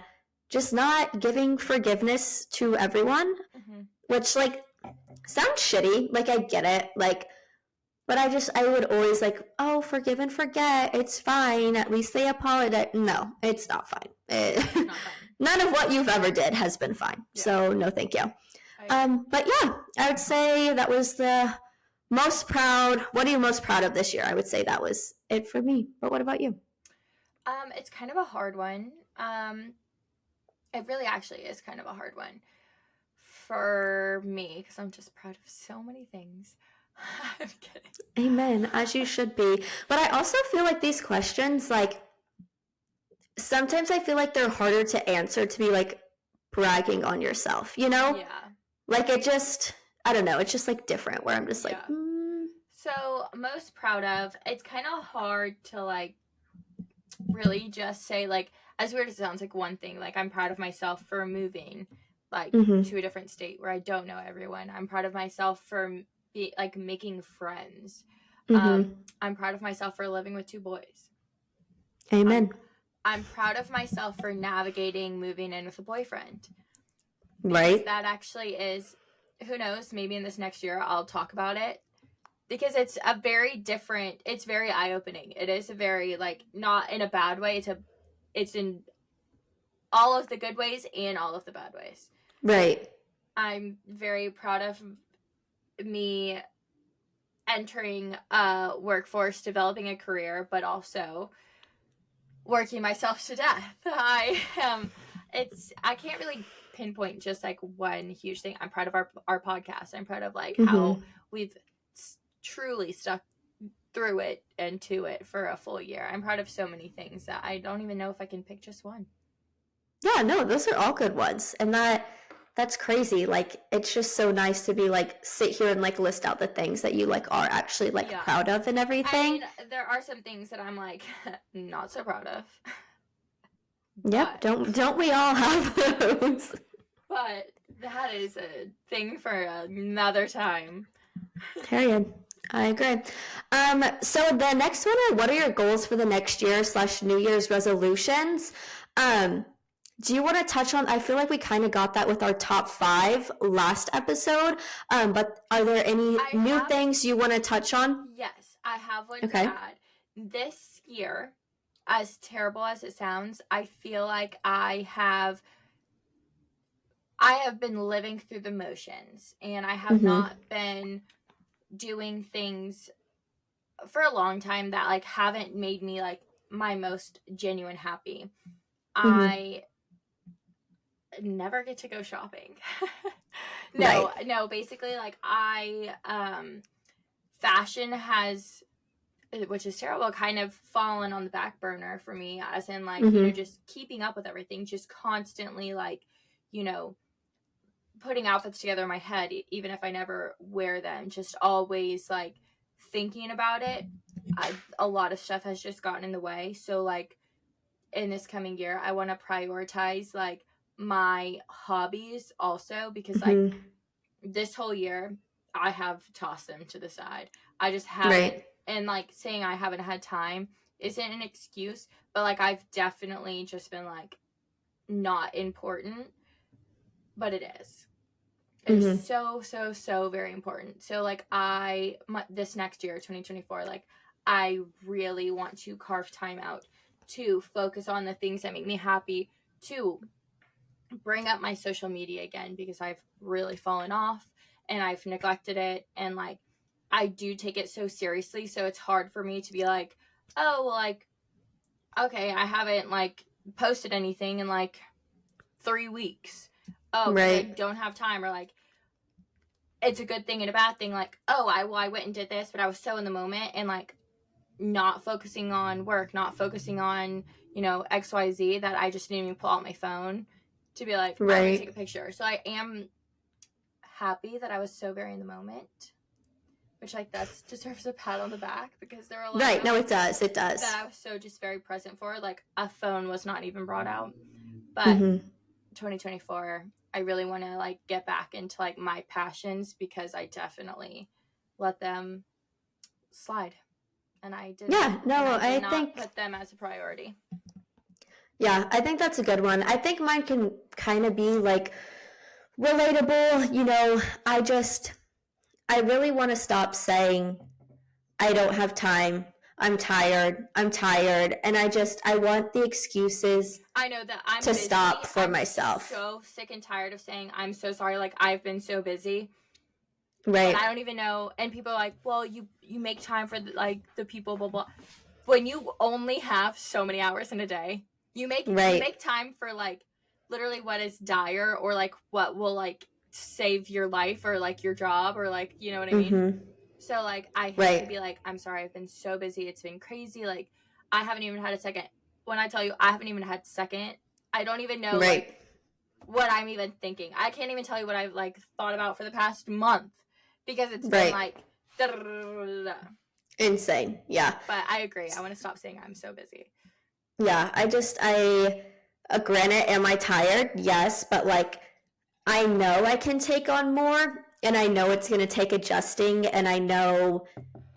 Speaker 1: just not giving forgiveness to everyone. Which, like, sounds shitty. Like, I get it. Like, but I would always like, oh, forgive and forget. It's fine. At least they apologize. No, it's not fine.
Speaker 2: It's not fine.
Speaker 1: None of what you've ever did has been fine. Yeah. So no, thank you. But yeah, I would say that was the most proud. What are you most proud of this year? I would say that was it for me. But what about you?
Speaker 2: It's kind of a hard one. It really actually is kind of a hard one for me because I'm just proud of so many things. I'm kidding.
Speaker 1: Amen, as you should be. But I also feel like these questions, like, sometimes I feel like they're harder to answer to be like bragging on yourself, you know?
Speaker 2: Yeah.
Speaker 1: Like, it just, I don't know, it's just like different where I'm just like,
Speaker 2: So, most proud of, it's kind of hard to like really just say, like, as weird as it sounds, like one thing, like I'm proud of myself for moving like to a different state where I don't know everyone. I'm proud of myself for like making friends. I'm proud of myself for living with 2 boys.
Speaker 1: Amen.
Speaker 2: I'm proud of myself for navigating moving in with a boyfriend.
Speaker 1: Right.
Speaker 2: That actually is, who knows, maybe in this next year I'll talk about it. Because it's a very different, it's very eye-opening. It is a very, like, not in a bad way. It's in all of the good ways and all of the bad ways.
Speaker 1: Right.
Speaker 2: I'm very proud of me entering a workforce, developing a career, but also working myself to death. I can't really pinpoint just like one huge thing. I'm proud of our podcast. I'm proud of like how we've truly stuck through it and to it for a full year. I'm proud of so many things that I don't even know if I can pick just one.
Speaker 1: Yeah, no, those are all good ones. And that's crazy. Like, it's just so nice to be like, sit here and like list out the things that you like are actually like proud of and everything. I mean,
Speaker 2: there are some things that I'm like not so proud of.
Speaker 1: Yep, don't we all have those?
Speaker 2: But that is a thing for another time.
Speaker 1: Period. I agree. So the next one are, what are your goals for the next year / New Year's resolutions? Do you want to touch on, I feel like we kind of got that with our top 5 last episode, but are there any new things you want to touch on?
Speaker 2: Yes, I have one to add. This year, as terrible as it sounds, I feel like I have been living through the motions, and I have not been doing things for a long time that like haven't made me like my most genuine happy. I never get to go shopping. No, basically like fashion has, which is terrible, kind of fallen on the back burner for me, as in like, you know, just keeping up with everything, just constantly like, you know, putting outfits together in my head, even if I never wear them, just always like thinking about it. A lot of stuff has just gotten in the way. So like in this coming year, I want to prioritize like my hobbies also, because like this whole year I have tossed them to the side. I just haven't, and like saying I haven't had time isn't an excuse, but like I've definitely just been like not important, but it is. It's so very important. So like this next year, 2024, like I really want to carve time out to focus on the things that make me happy, to bring up my social media again, because I've really fallen off and I've neglected it, and like I do take it so seriously, so it's hard for me to be like, oh, well, like, okay, I haven't like posted anything in like 3 weeks. Oh, I don't have time, or like it's a good thing and a bad thing. Like, oh, I went and did this, but I was so in the moment, and like not focusing on work, not focusing on, you know, XYZ, that I just didn't even pull out my phone to be like, I'm gonna take a picture. So I am happy that I was so very in the moment, which like that deserves a pat on the back, because there are a lot of
Speaker 1: no, it does
Speaker 2: that I was so just very present for. Like a phone was not even brought out. But 2024, I really want to like get back into like my passions, because I definitely let them slide, and I didn't. I think put them as a priority.
Speaker 1: Yeah, I think that's a good one. I think mine can kind of be like relatable. You know, I just I really want to stop saying, I don't have time. I'm tired. And I want the excuses
Speaker 2: I know that I'm
Speaker 1: to
Speaker 2: busy.
Speaker 1: stop for
Speaker 2: I'm
Speaker 1: myself.
Speaker 2: so sick and tired of saying, I'm so sorry. Like, I've been so busy.
Speaker 1: Right.
Speaker 2: But I don't even know. And people are like, well, you make time for, the people, blah, blah. When you only have so many hours in a day, you make time for, like, literally what is dire or, like, what will, like, save your life or, like, your job or, like, you know what I mean?
Speaker 1: Mm-hmm.
Speaker 2: So, like, I hate to be like, I'm sorry, I've been so busy. It's been crazy. Like, I haven't even had a second. When I tell you I haven't even had a second, I don't even know, like, what I'm even thinking. I can't even tell you what I've, like, thought about for the past month because it's been, like,
Speaker 1: insane. Yeah.
Speaker 2: But I agree. I want to stop saying I'm so busy.
Speaker 1: Yeah. Granted, am I tired? Yes. But, like, I know I can take on more, and I know it's going to take adjusting, and I know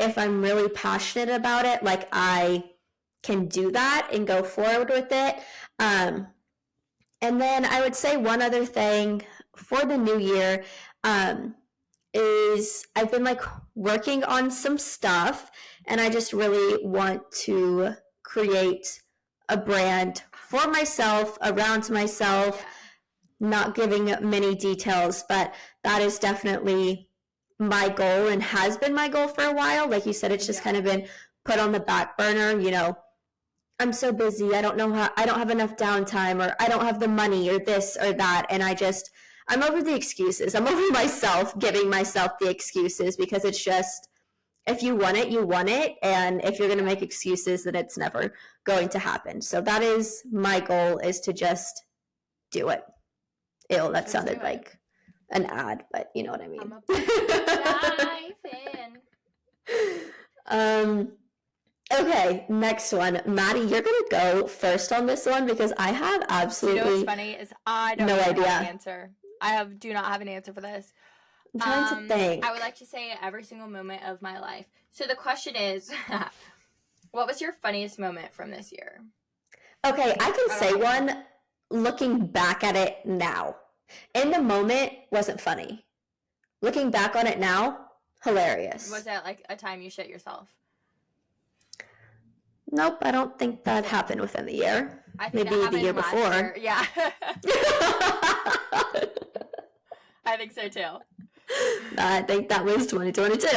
Speaker 1: if I'm really passionate about it, like, I can do that and go forward with it. And then I would say one other thing for the new year is I've been, like, working on some stuff, and I just really want to create a brand for myself, around myself.
Speaker 2: Yeah.
Speaker 1: Not giving many details, but that is definitely my goal and has been my goal for a while. Like you said, it's just kind of been put on the back burner. You know, I'm so busy. I don't have enough downtime, or I don't have the money, or this or that. And I'm over the excuses. I'm over myself giving myself the excuses, because it's just, if you want it, you want it. And if you're going to make excuses, then it's never going to happen. So that is my goal, is to just do it. Ew, that sounded like an ad, but you know what I mean.
Speaker 2: I'm a
Speaker 1: Okay, next one. Maddie, you're going to go first on this one, because I have absolutely
Speaker 2: what's funny is I don't have an answer. Do not have an answer for this.
Speaker 1: I'm trying to think.
Speaker 2: I would like to say every single moment of my life. So the question is, what was your funniest moment from this year?
Speaker 1: Okay, I can say one looking back at it now. In the moment, wasn't funny. Looking back on it now, hilarious.
Speaker 2: Was that like a time you shit yourself?
Speaker 1: Nope, I don't think that happened within the year.
Speaker 2: I think
Speaker 1: maybe the year before.
Speaker 2: Yeah. I think so too.
Speaker 1: I think that was 2022.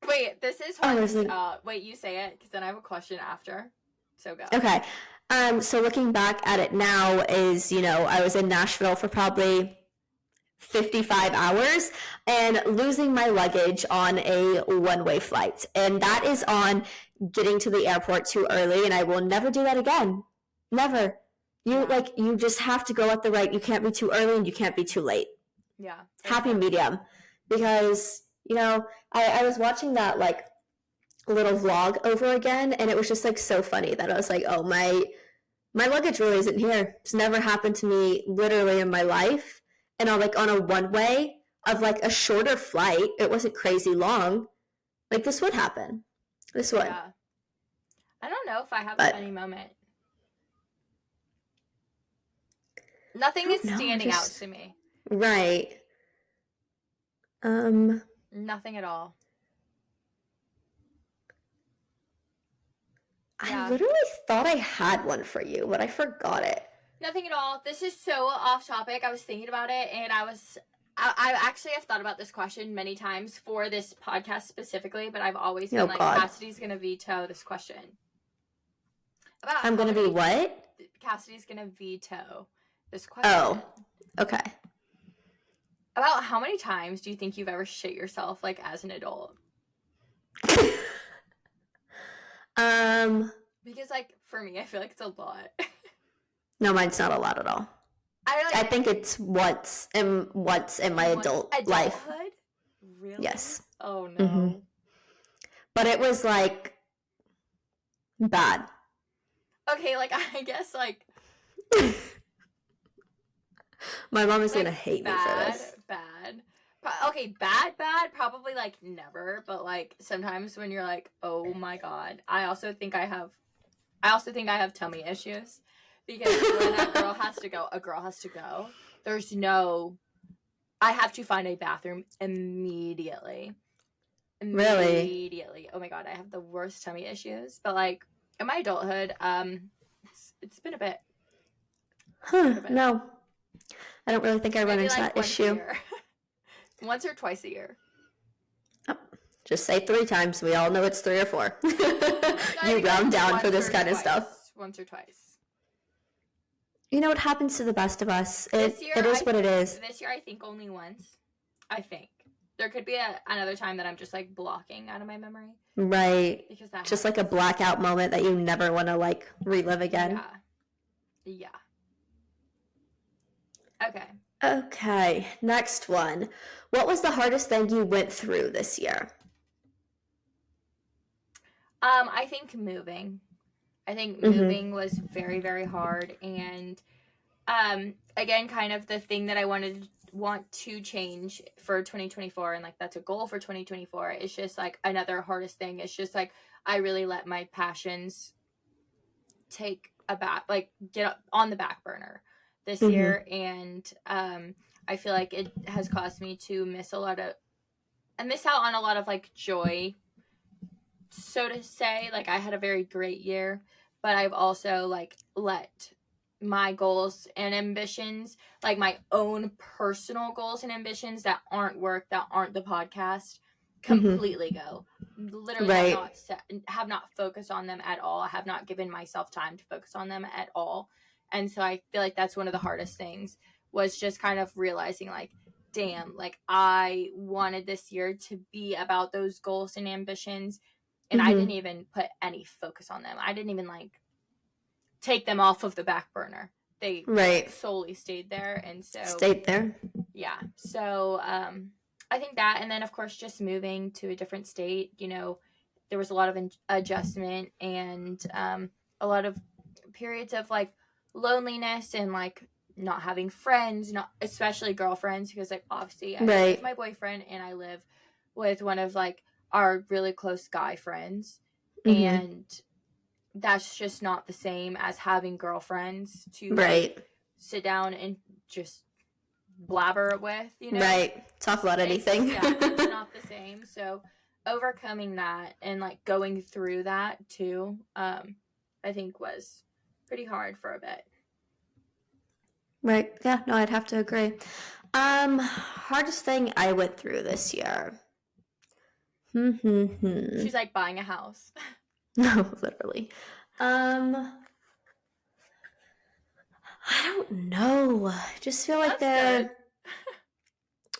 Speaker 2: Wait, this is hard. Wait, you say it, because then I have a question after. So go.
Speaker 1: Okay. So looking back at it now is, I was in Nashville for probably 55 hours and losing my luggage on a one-way flight. And that is on getting to the airport too early, and I will never do that again. Never. You just have to go at the right. You can't be too early and you can't be too late.
Speaker 2: Yeah.
Speaker 1: Happy medium. Because, I was watching that, like, little vlog over again, and it was just, like, so funny that I was like, oh, my luggage really isn't here. It's never happened to me literally in my life. And on a one-way of, like, a shorter flight, it wasn't crazy long. Like, this would happen. This would.
Speaker 2: Yeah. I don't know if I have a funny moment. Nothing is standing out to me.
Speaker 1: Right.
Speaker 2: Nothing at all.
Speaker 1: I literally thought I had one for you, but I forgot it.
Speaker 2: Nothing at all. This is so off topic. I was thinking about it, and I actually have thought about this question many times for this podcast specifically, but I've always been Kassidy's going to veto this question.
Speaker 1: I'm going to be what?
Speaker 2: Kassidy's going to veto this question.
Speaker 1: Oh, okay.
Speaker 2: About how many times do you think you've ever shit yourself, like, as an adult? Because, like, for me, I feel like it's a lot.
Speaker 1: No, mine's not a lot at all. I think it's once in my adult life.
Speaker 2: Really?
Speaker 1: Yes.
Speaker 2: Oh, no. Mm-hmm.
Speaker 1: But it was, like, bad.
Speaker 2: Okay, like, I guess, like...
Speaker 1: My mom is going to hate me for this.
Speaker 2: Bad. Okay, bad, probably, like, never. But, like, sometimes when you're like, oh, my God. I also think I have tummy issues. Because when a girl has to go, there's no I have to find a bathroom immediately.
Speaker 1: Really?
Speaker 2: Immediately. Oh my God, I have the worst tummy issues. But like in my adulthood, it's been a bit.
Speaker 1: Huh, no. I don't really think I run
Speaker 2: Maybe
Speaker 1: into
Speaker 2: like
Speaker 1: that
Speaker 2: once a
Speaker 1: issue.
Speaker 2: year. Once or twice a year.
Speaker 1: Oh, just say 3 times. We all know it's 3 or 4. You round down for this kind of stuff.
Speaker 2: Once or twice.
Speaker 1: You know what happens to the best of us. It is what it is.
Speaker 2: This year, I think only once. I think. There could be another time that I'm just like blocking out of my memory.
Speaker 1: Right.
Speaker 2: Because that
Speaker 1: just
Speaker 2: happens.
Speaker 1: like a blackout moment that you never want to like relive again.
Speaker 2: Yeah. Okay.
Speaker 1: Okay, next one. What was the hardest thing you went through this year?
Speaker 2: I think moving. I think moving was very, very hard. And again, kind of the thing that I want to change for 2024, and like that's a goal for 2024. It's just like another hardest thing. It's just like I really let my passions get up on the back burner this year, and I feel like it has caused me to miss out on a lot of like joy, so to say. Like I had a very great year, but I've also like let my goals and ambitions, like my own personal goals and ambitions that aren't work, that aren't the podcast, completely go. Literally
Speaker 1: right.
Speaker 2: have not focused on them at all. I have not given myself time to focus on them at all. And so I feel like that's one of the hardest things, was just kind of realizing like, damn, like I wanted this year to be about those goals and ambitions, and I didn't even put any focus on them. I didn't even like take them off of the back burner. They solely stayed there. And so yeah. So I think that, and then of course just moving to a different state, there was a lot of adjustment, and a lot of periods of like loneliness, and like not having friends, not especially girlfriends, because like obviously I live with my boyfriend, and I live with one of like our really close guy friends, and that's just not the same as having girlfriends to like sit down and just blabber with,
Speaker 1: talk about anything.
Speaker 2: It's not the same. So overcoming that and like going through that too, I think was pretty hard for a bit.
Speaker 1: Right. Yeah, no, I'd have to agree. Hardest thing I went through this year.
Speaker 2: She's like buying a house.
Speaker 1: No, literally. I don't know. I just feel like they're.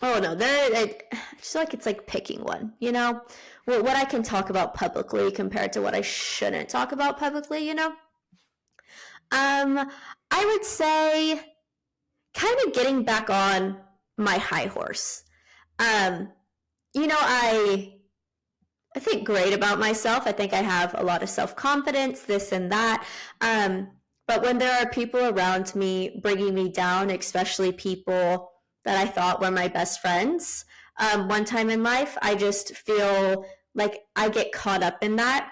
Speaker 1: Oh no, I just feel like it's like picking one. What I can talk about publicly compared to what I shouldn't talk about publicly. I would say kind of getting back on my high horse. I think great about myself. I think I have a lot of self-confidence, this and that. But when there are people around me bringing me down, especially people that I thought were my best friends, one time in life, I just feel like I get caught up in that,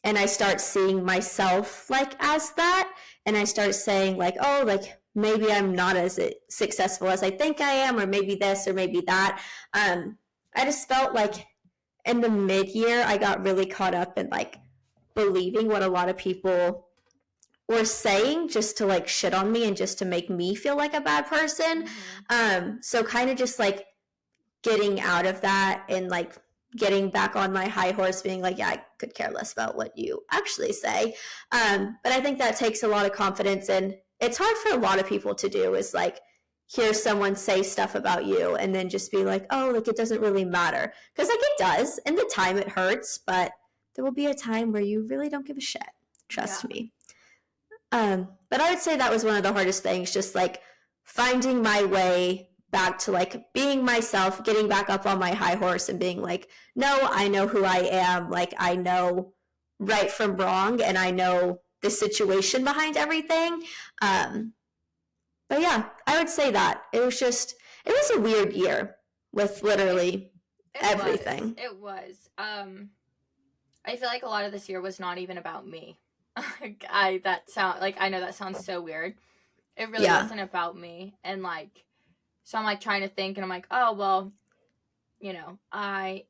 Speaker 1: and I start seeing myself like as that, and I start saying like, oh, like maybe I'm not as successful as I think I am, or maybe this or maybe that. I just felt like in the mid-year, I got really caught up in like believing what a lot of people were saying just to like shit on me and just to make me feel like a bad person. So kind of just like getting out of that and like getting back on my high horse, being like, yeah, I could care less about what you actually say. But I think that takes a lot of confidence, and it's hard for a lot of people to do, is like hear someone say stuff about you and then just be like, oh, like it doesn't really matter. Because like it does. In the time it hurts, but there will be a time where you really don't give a shit. Trust me. But I would say that was one of the hardest things, just like finding my way back to like being myself, getting back up on my high horse and being like, no, I know who I am. Like I know right from wrong, and I know the situation behind everything. But yeah, I would say that it was a weird year with literally everything.
Speaker 2: It was. I feel like a lot of this year was not even about me. I know that sounds so weird. It really wasn't about me, and like So I'm like trying to think, and I'm like, oh, well, you know, I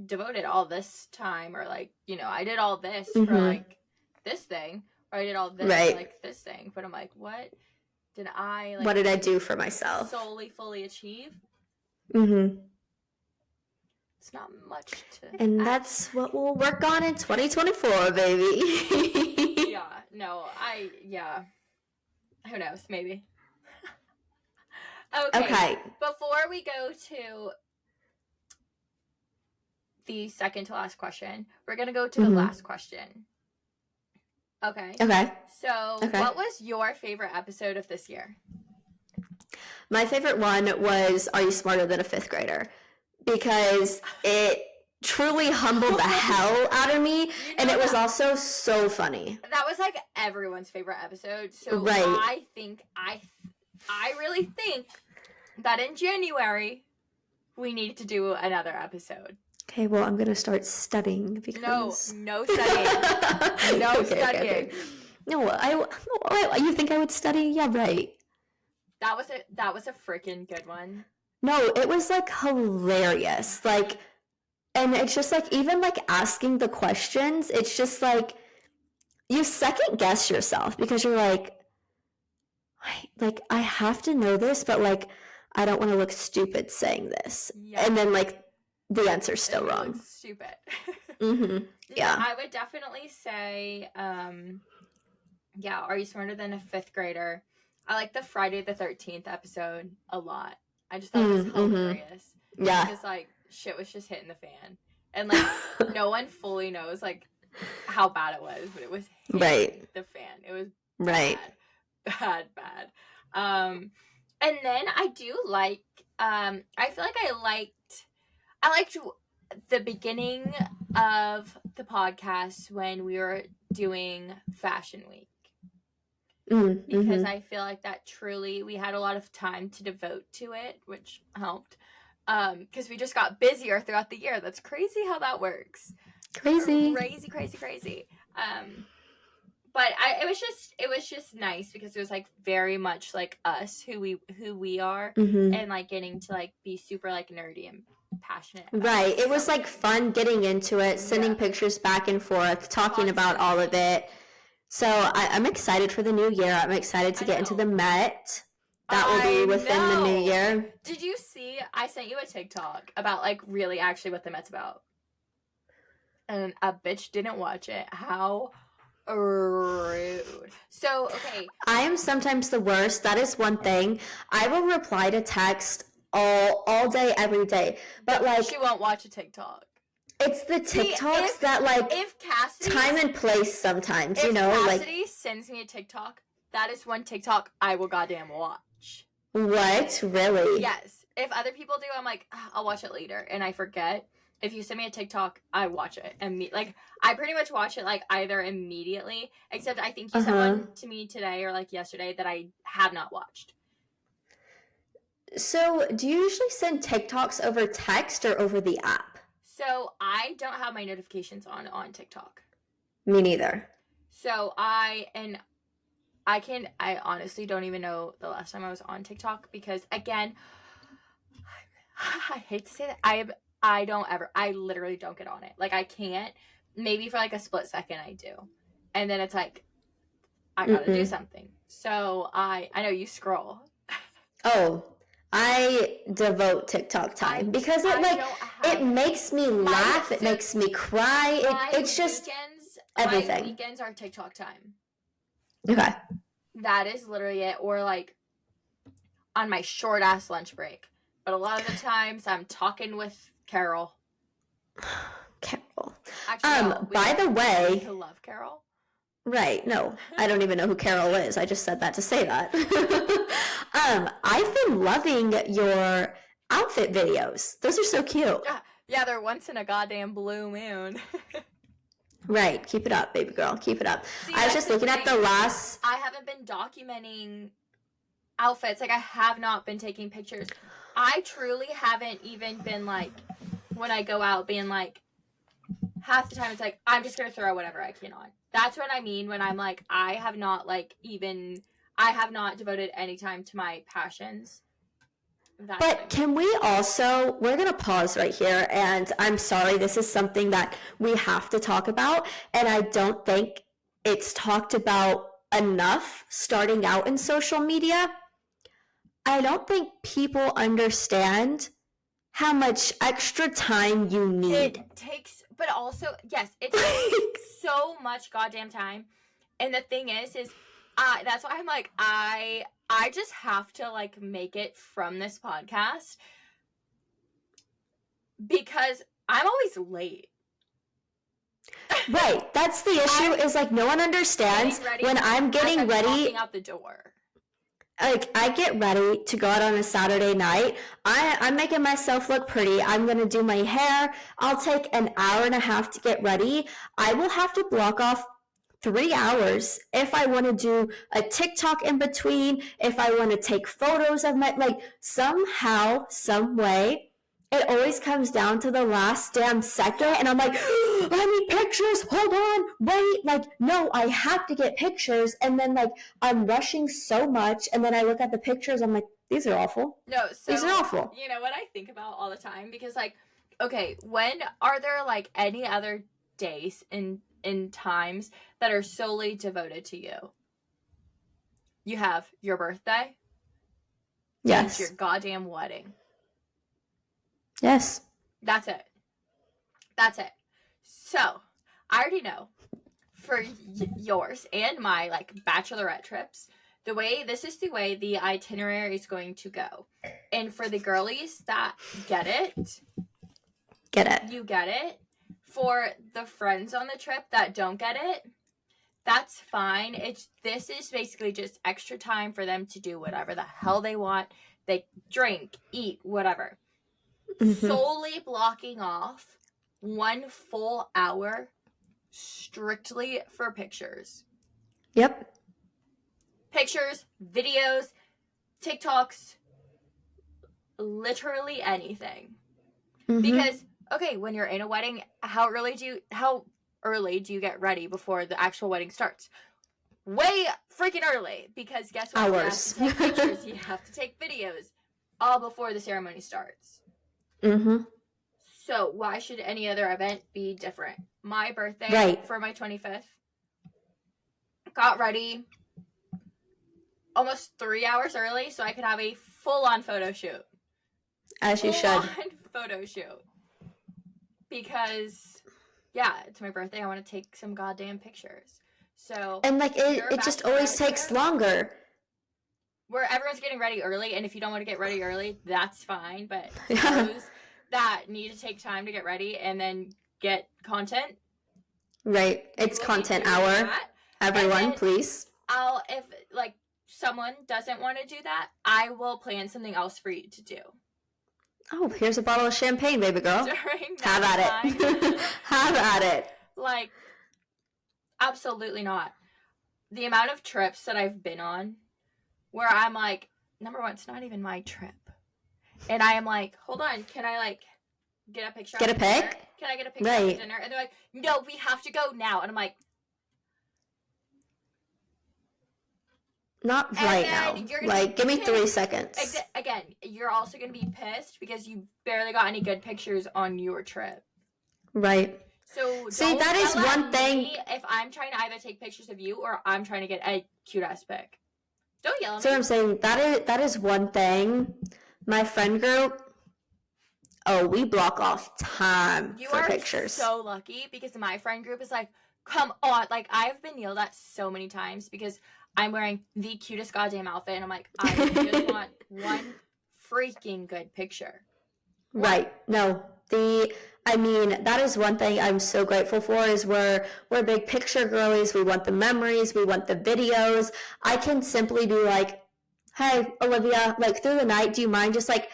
Speaker 2: devoted all this time, or like, you know, I did all this for like this thing, or I did all this for like this thing. But I'm like, what did I like?
Speaker 1: What did I do for myself?
Speaker 2: Solely, fully achieve? It's not much to.
Speaker 1: And that's what we'll work on in 2024, baby.
Speaker 2: Yeah. No. Yeah. Who knows? Maybe. Okay. Before we go to the second to last question, we're gonna go to the last question. Okay. So, what was your favorite episode of this year?
Speaker 1: My favorite one was Are You Smarter Than a Fifth Grader? Because it truly humbled the hell out of me, and it was also so funny.
Speaker 2: That was like everyone's favorite episode. So I really think that in January we need to do another episode.
Speaker 1: Okay, well, I'm gonna start studying because
Speaker 2: no studying. No studying. Okay.
Speaker 1: No, you think I would study? Yeah, right.
Speaker 2: That was a freaking good one.
Speaker 1: No, it was like hilarious. Like, and it's just like, even like asking the questions, it's just like you second guess yourself because you're like I have to know this, but like I don't want to look stupid saying this. Yeah. And then like the answer's still wrong.
Speaker 2: Stupid.
Speaker 1: Yeah.
Speaker 2: I would definitely say, Are You Smarter Than a Fifth Grader? I like the Friday the 13th episode a lot. I just thought it was hilarious.
Speaker 1: Yeah.
Speaker 2: Because, like, shit was just hitting the fan. And, like, no one fully knows, like, how bad it was. But it was hitting the fan. It was bad. And then I do like, I feel like I liked the beginning of the podcast when we were doing Fashion Week. Because I feel like that truly, we had a lot of time to devote to it, which helped. Because we just got busier throughout the year. That's crazy how that works. Crazy. But it was just nice because it was like very much like us, who we are, and like getting to like be super like nerdy and passionate.
Speaker 1: Right. It was like fun getting into it, sending pictures back and forth, talking about all of it. So I'm excited for the new year. I'm excited to get into the Met. That will be within the new year.
Speaker 2: Did you see? I sent you a TikTok about like really actually what the Met's about. And a bitch didn't watch it. How rude. So, okay.
Speaker 1: I am sometimes the worst. That is one thing. I will reply to text all day, every day. But like,
Speaker 2: she won't watch a TikTok.
Speaker 1: It's the TikToks that like
Speaker 2: if Kassidy,
Speaker 1: time and place sometimes,
Speaker 2: if
Speaker 1: you know,
Speaker 2: Kassidy sends me a TikTok, that is one TikTok I will goddamn watch.
Speaker 1: What? Really?
Speaker 2: Yes. If other people do, I'm like, I'll watch it later, and I forget. If you send me a TikTok, I watch it. And like, I pretty much watch it like either immediately, except I think you sent one to me today or like yesterday that I have not watched.
Speaker 1: So, do you usually send TikToks over text or over the app?
Speaker 2: So, I don't have my notifications on TikTok.
Speaker 1: Me neither.
Speaker 2: So, I honestly don't even know the last time I was on TikTok because, again, I hate to say that, I literally don't get on it. Like, I can't. Maybe for like a split second I do. And then it's like, I gotta do something. So, I know you scroll.
Speaker 1: Oh, I devote TikTok time because it makes me laugh. It makes me cry. It's just everything.
Speaker 2: My weekends are TikTok time.
Speaker 1: Okay.
Speaker 2: That is literally it. Or like on my short ass lunch break. But a lot of the times I'm talking with Carol.
Speaker 1: Carol.
Speaker 2: Actually, no,
Speaker 1: by the way,
Speaker 2: I love Carol.
Speaker 1: Right. No, I don't even know who Carol is. I just said that to say that. I've been loving your outfit videos. Those are so cute.
Speaker 2: Yeah, they're once in a goddamn blue moon.
Speaker 1: Right. Keep it up, baby girl. Keep it up. See, I was just looking at the last...
Speaker 2: I haven't been documenting outfits. Like, I have not been taking pictures. I truly haven't even been, like, when I go out, being like, half the time it's like, I'm just going to throw whatever I can on. That's what I mean when I'm like, I have not devoted any time to my passions.
Speaker 1: But can we also, we're going to pause right here, and I'm sorry, this is something that we have to talk about, and I don't think it's talked about enough starting out in social media. I don't think people understand how much extra time you need.
Speaker 2: It takes, but also, yes, it takes so much goddamn time. And the thing is that's why I'm like, I just have to like make it from this podcast because I'm always late.
Speaker 1: Right. That's the issue is like no one understands when I'm getting ready.
Speaker 2: Walking out the door.
Speaker 1: Like I get ready to go out on a Saturday night. I'm making myself look pretty. I'm going to do my hair. I'll take an hour and a half to get ready. I will have to block off 3 hours if I want to do a TikTok in between, if I want to take photos of my, like somehow, some way, it always comes down to the last damn second, and I'm like, I need pictures, hold on, wait, like, no, I have to get pictures, and then, like, I'm rushing so much, and then I look at the pictures, I'm like, these are awful.
Speaker 2: No, so,
Speaker 1: these are awful.
Speaker 2: You know what I think about all the time? Because, like, okay, when are there, like, any other days in times that are solely devoted to you? You have your birthday.
Speaker 1: Yes.
Speaker 2: And your goddamn wedding.
Speaker 1: Yes.
Speaker 2: That's it. So, I already know for yours and my, like, bachelorette trips, this is the way the itinerary is going to go. And for the girlies that get it. You get it. For the friends on the trip that don't get it, that's fine. This is basically just extra time for them to do whatever the hell they want. They drink, eat, whatever. Mm-hmm. Solely blocking off 1 full hour strictly for pictures.
Speaker 1: Yep.
Speaker 2: Pictures, videos, TikToks, literally anything. Mm-hmm. Because, okay, when you're in a wedding, how early do you get ready before the actual wedding starts? Way freaking early. Because guess what?
Speaker 1: Hours.
Speaker 2: You have to take pictures. You have to take videos all before the ceremony starts.
Speaker 1: Mm-hmm.
Speaker 2: So why should any other event be different? My birthday for my 25th, got ready almost 3 hours early so I could have a full-on photo shoot.
Speaker 1: As you should.
Speaker 2: Full-on photo shoot. Because, yeah, it's my birthday. I want to take some goddamn pictures. So,
Speaker 1: and like it just always takes longer.
Speaker 2: Where everyone's getting ready early, and if you don't want to get ready early, that's fine. But those that need to take time to get ready and then get content.
Speaker 1: Right. It's content hour. Everyone, please.
Speaker 2: If like someone doesn't want to do that, I will plan something else for you to do.
Speaker 1: Oh, here's a bottle of champagne, baby girl. Have at it. Have at it.
Speaker 2: Like, absolutely not. The amount of trips that I've been on where I'm like, number one, it's not even my trip. And I am like, hold on, can I like get a picture?
Speaker 1: Get a pic?
Speaker 2: Dinner? Can I get a picture of dinner? And they're like, no, we have to go now. And I'm like,
Speaker 1: not right now. Like, give me 3 seconds.
Speaker 2: Again, you're also going to be pissed because you barely got any good pictures on your trip.
Speaker 1: Right.
Speaker 2: So
Speaker 1: see, that is one thing.
Speaker 2: If I'm trying to either take pictures of you or I'm trying to get a cute ass pic, don't yell at me.
Speaker 1: So I'm saying that is one thing. My friend group, we block off time for pictures.
Speaker 2: You are so lucky because my friend group is like, come on. Like, I've been yelled at so many times because I'm wearing the cutest goddamn outfit. And I'm like, I just want one freaking good picture.
Speaker 1: Right. No. That is one thing I'm so grateful for is we're big picture girlies. We want the memories. We want the videos. I can simply be like, hey, Olivia, like through the night, do you mind just like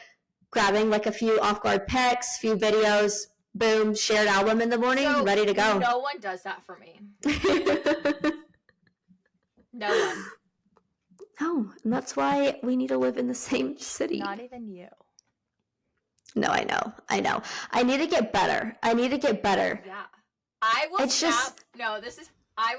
Speaker 1: grabbing like a few off-guard pics, few videos, boom, shared album in the morning, ready to go.
Speaker 2: No one does that for me. No one.
Speaker 1: No, and that's why we need to live in the same city.
Speaker 2: Not even you.
Speaker 1: No, I know. I need to get better.
Speaker 2: Yeah. I will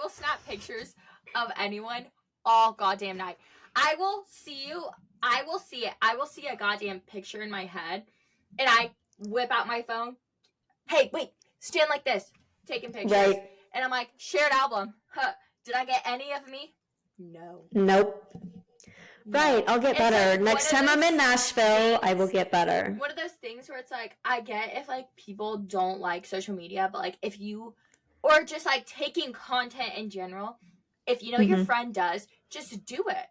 Speaker 2: snap pictures of anyone all goddamn night. I will see you I will see it. I will see a goddamn picture in my head, and I whip out my phone. Hey, wait, stand like this, taking pictures.
Speaker 1: Right.
Speaker 2: And I'm like, shared album. Huh. Did I get any of me? No.
Speaker 1: Nope.
Speaker 2: No.
Speaker 1: Right, I'll get better.
Speaker 2: Like,
Speaker 1: next time I'm in Nashville, I will get better.
Speaker 2: One of those things where it's like, I get if like people don't like social media, but like if you, or just like taking content in general, if you know your friend does, just do it.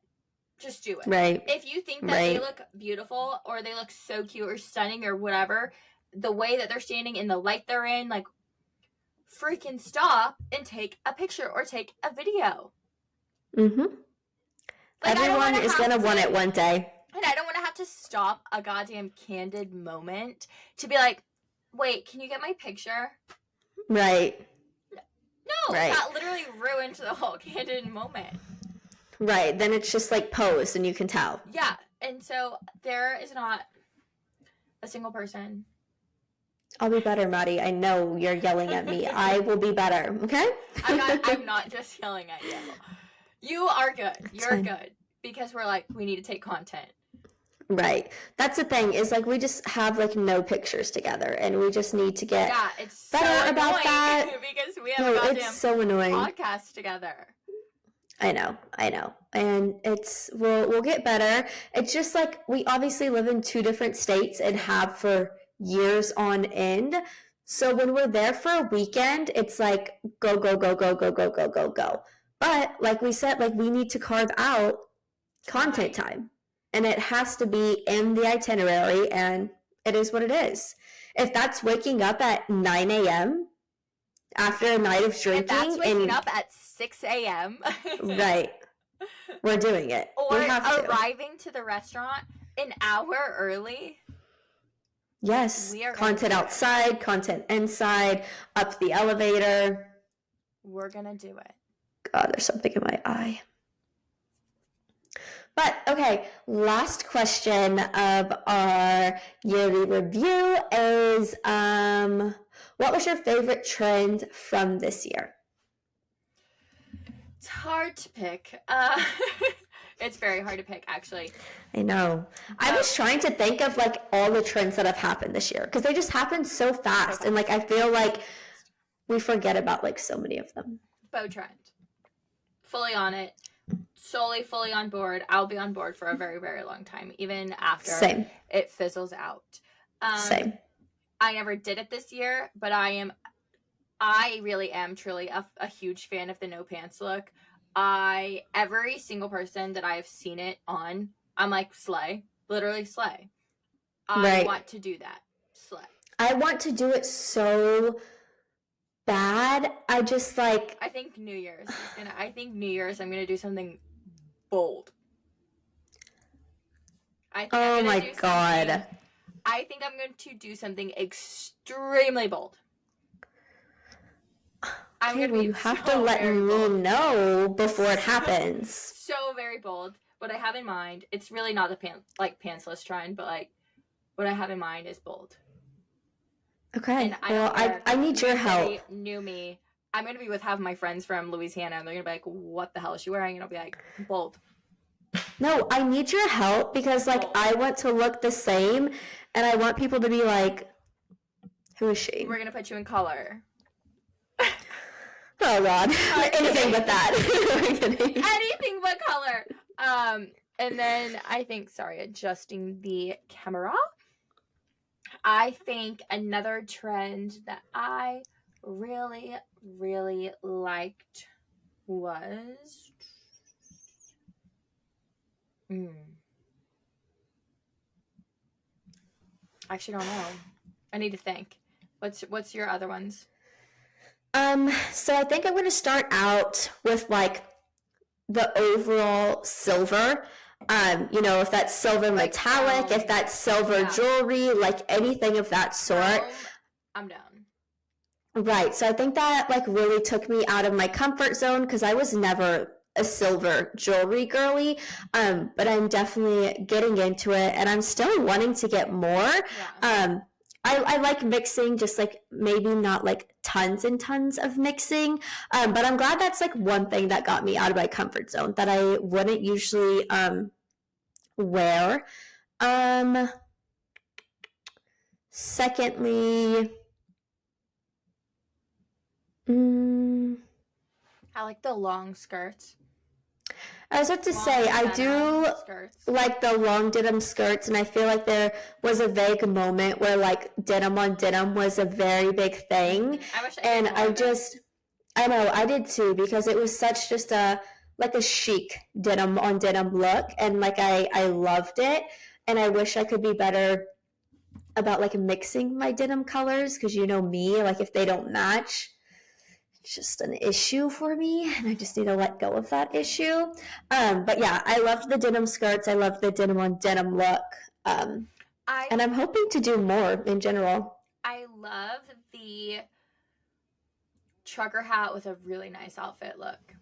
Speaker 2: Just do it.
Speaker 1: Right.
Speaker 2: If you think that they look beautiful or they look so cute or stunning or whatever, the way that they're standing in the light they're in, like, freaking stop and take a picture or take a video.
Speaker 1: Like, everyone is going to want it one day.
Speaker 2: And I don't want to have to stop a goddamn candid moment to be like, wait, can you get my picture?
Speaker 1: Right.
Speaker 2: No, that literally ruined the whole candid moment.
Speaker 1: Right. Then it's just like posed and you can tell.
Speaker 2: Yeah. And so there is not a single person.
Speaker 1: I'll be better, Maddy. I know you're yelling at me. I will be better. Okay?
Speaker 2: I'm not just yelling at you. You are good. You're good. Because we're like, we need to take content. Right.
Speaker 1: That's the thing, is like we just have like no pictures together and we just need to get better about that.
Speaker 2: Because we have a goddamn
Speaker 1: it's so annoying.
Speaker 2: podcast together.
Speaker 1: I know. And we'll get better. It's just like we obviously live in two different states and have for years on end. So when we're there for a weekend, it's like go. But like we said, like we need to carve out content time. And it has to be in the itinerary, and it is what it is. If that's waking up at 9 a.m. after a night of drinking. If
Speaker 2: that's waking up at 6 a.m.
Speaker 1: Right. We're doing it.
Speaker 2: Or arriving to the restaurant an hour early.
Speaker 1: Yes. Content outside, content inside, up the elevator.
Speaker 2: We're going to do it.
Speaker 1: God, there's something in my eye. But, okay, last question of our yearly review is, what was your favorite trend from this year?
Speaker 2: It's hard to pick. It's very hard to pick, actually.
Speaker 1: I know. I was trying to think of, like, all the trends that have happened this year, because they just happened so fast, and, like, I feel like we forget about, like, so many of them.
Speaker 2: Bow trend. Fully on it. Fully on board. I'll be on board for a very, very long time, even after it fizzles out.
Speaker 1: Same.
Speaker 2: I never did it this year, but I really am truly a huge fan of the no pants look. Every single person that I've seen it on, I'm like, slay. Literally slay. I want to do that. Slay.
Speaker 1: I want to do it so bad. I just like.
Speaker 2: I think New Year's I'm gonna do something bold.
Speaker 1: Oh my God.
Speaker 2: I think I'm going to do something extremely bold.
Speaker 1: You have to let me know before it happens.
Speaker 2: So very bold. What I have in mind, it's really not the pantsless trend, but like what I have in mind is bold.
Speaker 1: Okay. Well, I need your help.
Speaker 2: New me. I'm going to be with half of my friends from Louisiana, and they're going to be like, what the hell is she wearing? And I'll be like, bold.
Speaker 1: No, I need your help because, like, I want to look the same, and I want people to be like, who is she?
Speaker 2: We're going to put you in color.
Speaker 1: Oh, God. Anything but that.
Speaker 2: Anything but color. And then I think, adjusting the camera. I think another trend that I really, really liked was actually don't know. I need to think. What's your other ones?
Speaker 1: So I think I'm going to start out with like the overall silver. If that's silver metallic, if that's silver jewelry, like anything of that sort.
Speaker 2: I'm down.
Speaker 1: Right. So I think that like really took me out of my comfort zone because I was never a silver jewelry girly. But I'm definitely getting into it and I'm still wanting to get more. Yeah. I like mixing, just like maybe not like tons and tons of mixing. But I'm glad that's like one thing that got me out of my comfort zone that I wouldn't usually wear. Secondly,
Speaker 2: I like the long skirts.
Speaker 1: I was about to say, I do like the long denim skirts, and I feel like there was a vague moment where like denim on denim was a very big thing.
Speaker 2: I wish
Speaker 1: and I know, I did too, because it was such just a chic denim on denim look, and like I loved it, and I wish I could be better about like mixing my denim colors, because you know me, like if they don't match, it's just an issue for me, and I just need to let go of that issue. But yeah, I loved the denim skirts. I loved the denim on denim look. And I'm hoping to do more in general.
Speaker 2: I love the trucker hat with a really nice outfit look.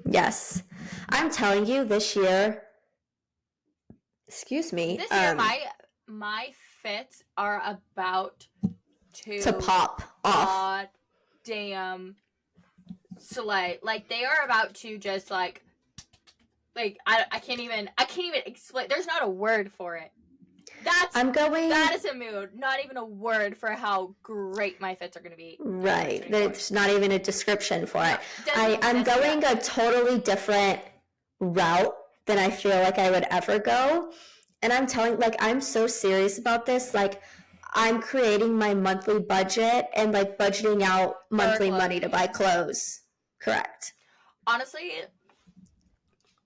Speaker 1: Yes. I'm telling you, this year, excuse me.
Speaker 2: This year, my fits are about to
Speaker 1: pop off.
Speaker 2: Damn slay. Like, they are about to just like I can't even explain. There's not a word for it. That is a mood, not even a word for how great my fits are going to be.
Speaker 1: Right. There's not even a description for it. I'm going a totally different route than I feel like I would ever go. And I'm telling, like, I'm so serious about this. Like, I'm creating my monthly budget and like budgeting out monthly money to buy clothes. Correct.
Speaker 2: Honestly,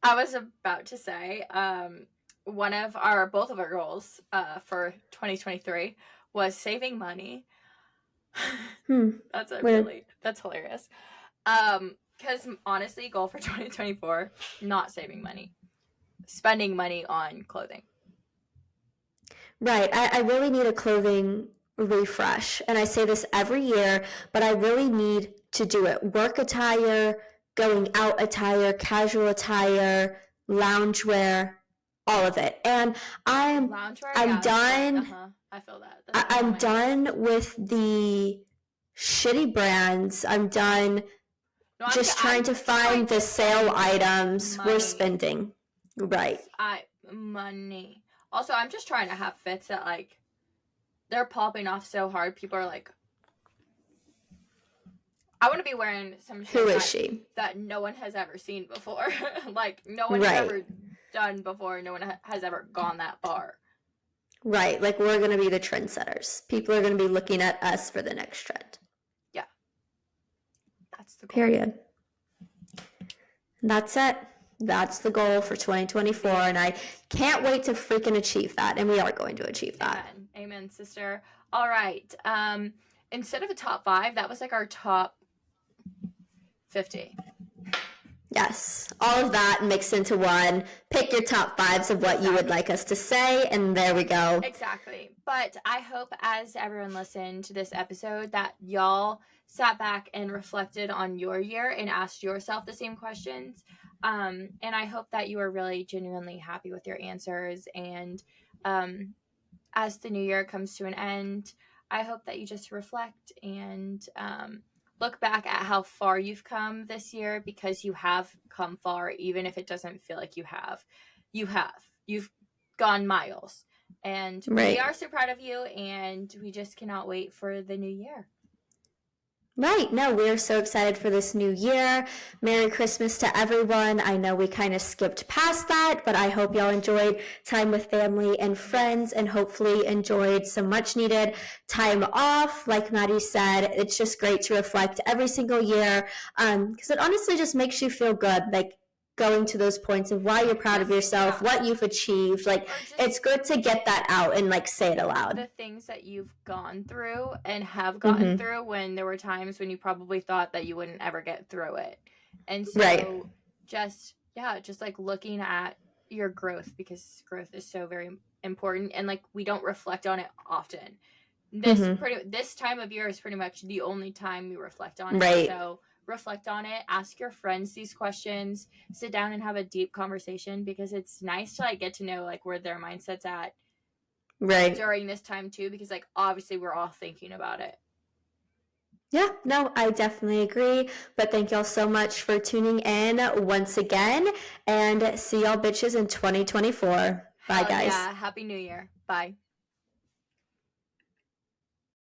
Speaker 2: I was about to say, both of our goals for 2023 was saving money. That's hilarious. Because honestly, goal for 2024, not saving money, spending money on clothing.
Speaker 1: Right. I really need a clothing refresh. And I say this every year, but I really need to do it. Work attire, going out attire, casual attire, loungewear, all of it. And I'm done.
Speaker 2: I feel that.
Speaker 1: I'm done with the shitty brands. I'm done trying to find the sale items we're spending. Right.
Speaker 2: Money. Also, I'm just trying to have fits that, like, they're popping off so hard. People are like, I want to be wearing some shit that no one has ever seen before. Like, no one has ever done before. No one has ever gone that far.
Speaker 1: Right. Like, we're going to be the trendsetters. People are going to be looking at us for the next trend.
Speaker 2: Yeah. That's the goal.
Speaker 1: Period. That's it. That's the goal for 2024, and I can't wait to freaking achieve that, and we are going to achieve that.
Speaker 2: Amen, sister. All right. Instead of a top 5, that was like our top 50.
Speaker 1: Yes. All of that mixed into one. Pick your top 5s of what you would like us to say, and there we go.
Speaker 2: Exactly. But I hope as everyone listened to this episode that y'all sat back and reflected on your year and asked yourself the same questions. And I hope that you are really genuinely happy with your answers. And as the new year comes to an end, I hope that you just reflect and look back at how far you've come this year, because you have come far, even if it doesn't feel like you have. You've gone miles. And we are so proud of you, and we just cannot wait for the new year.
Speaker 1: Right. No, we're so excited for this new year. Merry Christmas to everyone. I know we kind of skipped past that, but I hope y'all enjoyed time with family and friends, and hopefully enjoyed some much needed time off. Like Maddie said, it's just great to reflect every single year, because it honestly just makes you feel good. Like, going to those points of why you're proud of yourself, what you've achieved. Like, it's good to get that out and like say it aloud.
Speaker 2: The things that you've gone through and have gotten through, when there were times when you probably thought that you wouldn't ever get through it. And so just like looking at your growth, because growth is so very important, and like we don't reflect on it often. This time of year is pretty much the only time we reflect on it. So reflect on it, ask your friends these questions, sit down and have a deep conversation, because it's nice to like get to know like where their mindset's at during this time too, because like obviously we're all thinking about it.
Speaker 1: Yeah, no, I definitely agree. But thank y'all so much for tuning in once again, and see y'all bitches in 2024. Bye,
Speaker 2: Hell
Speaker 1: guys.
Speaker 2: yeah. Happy New Year. Bye.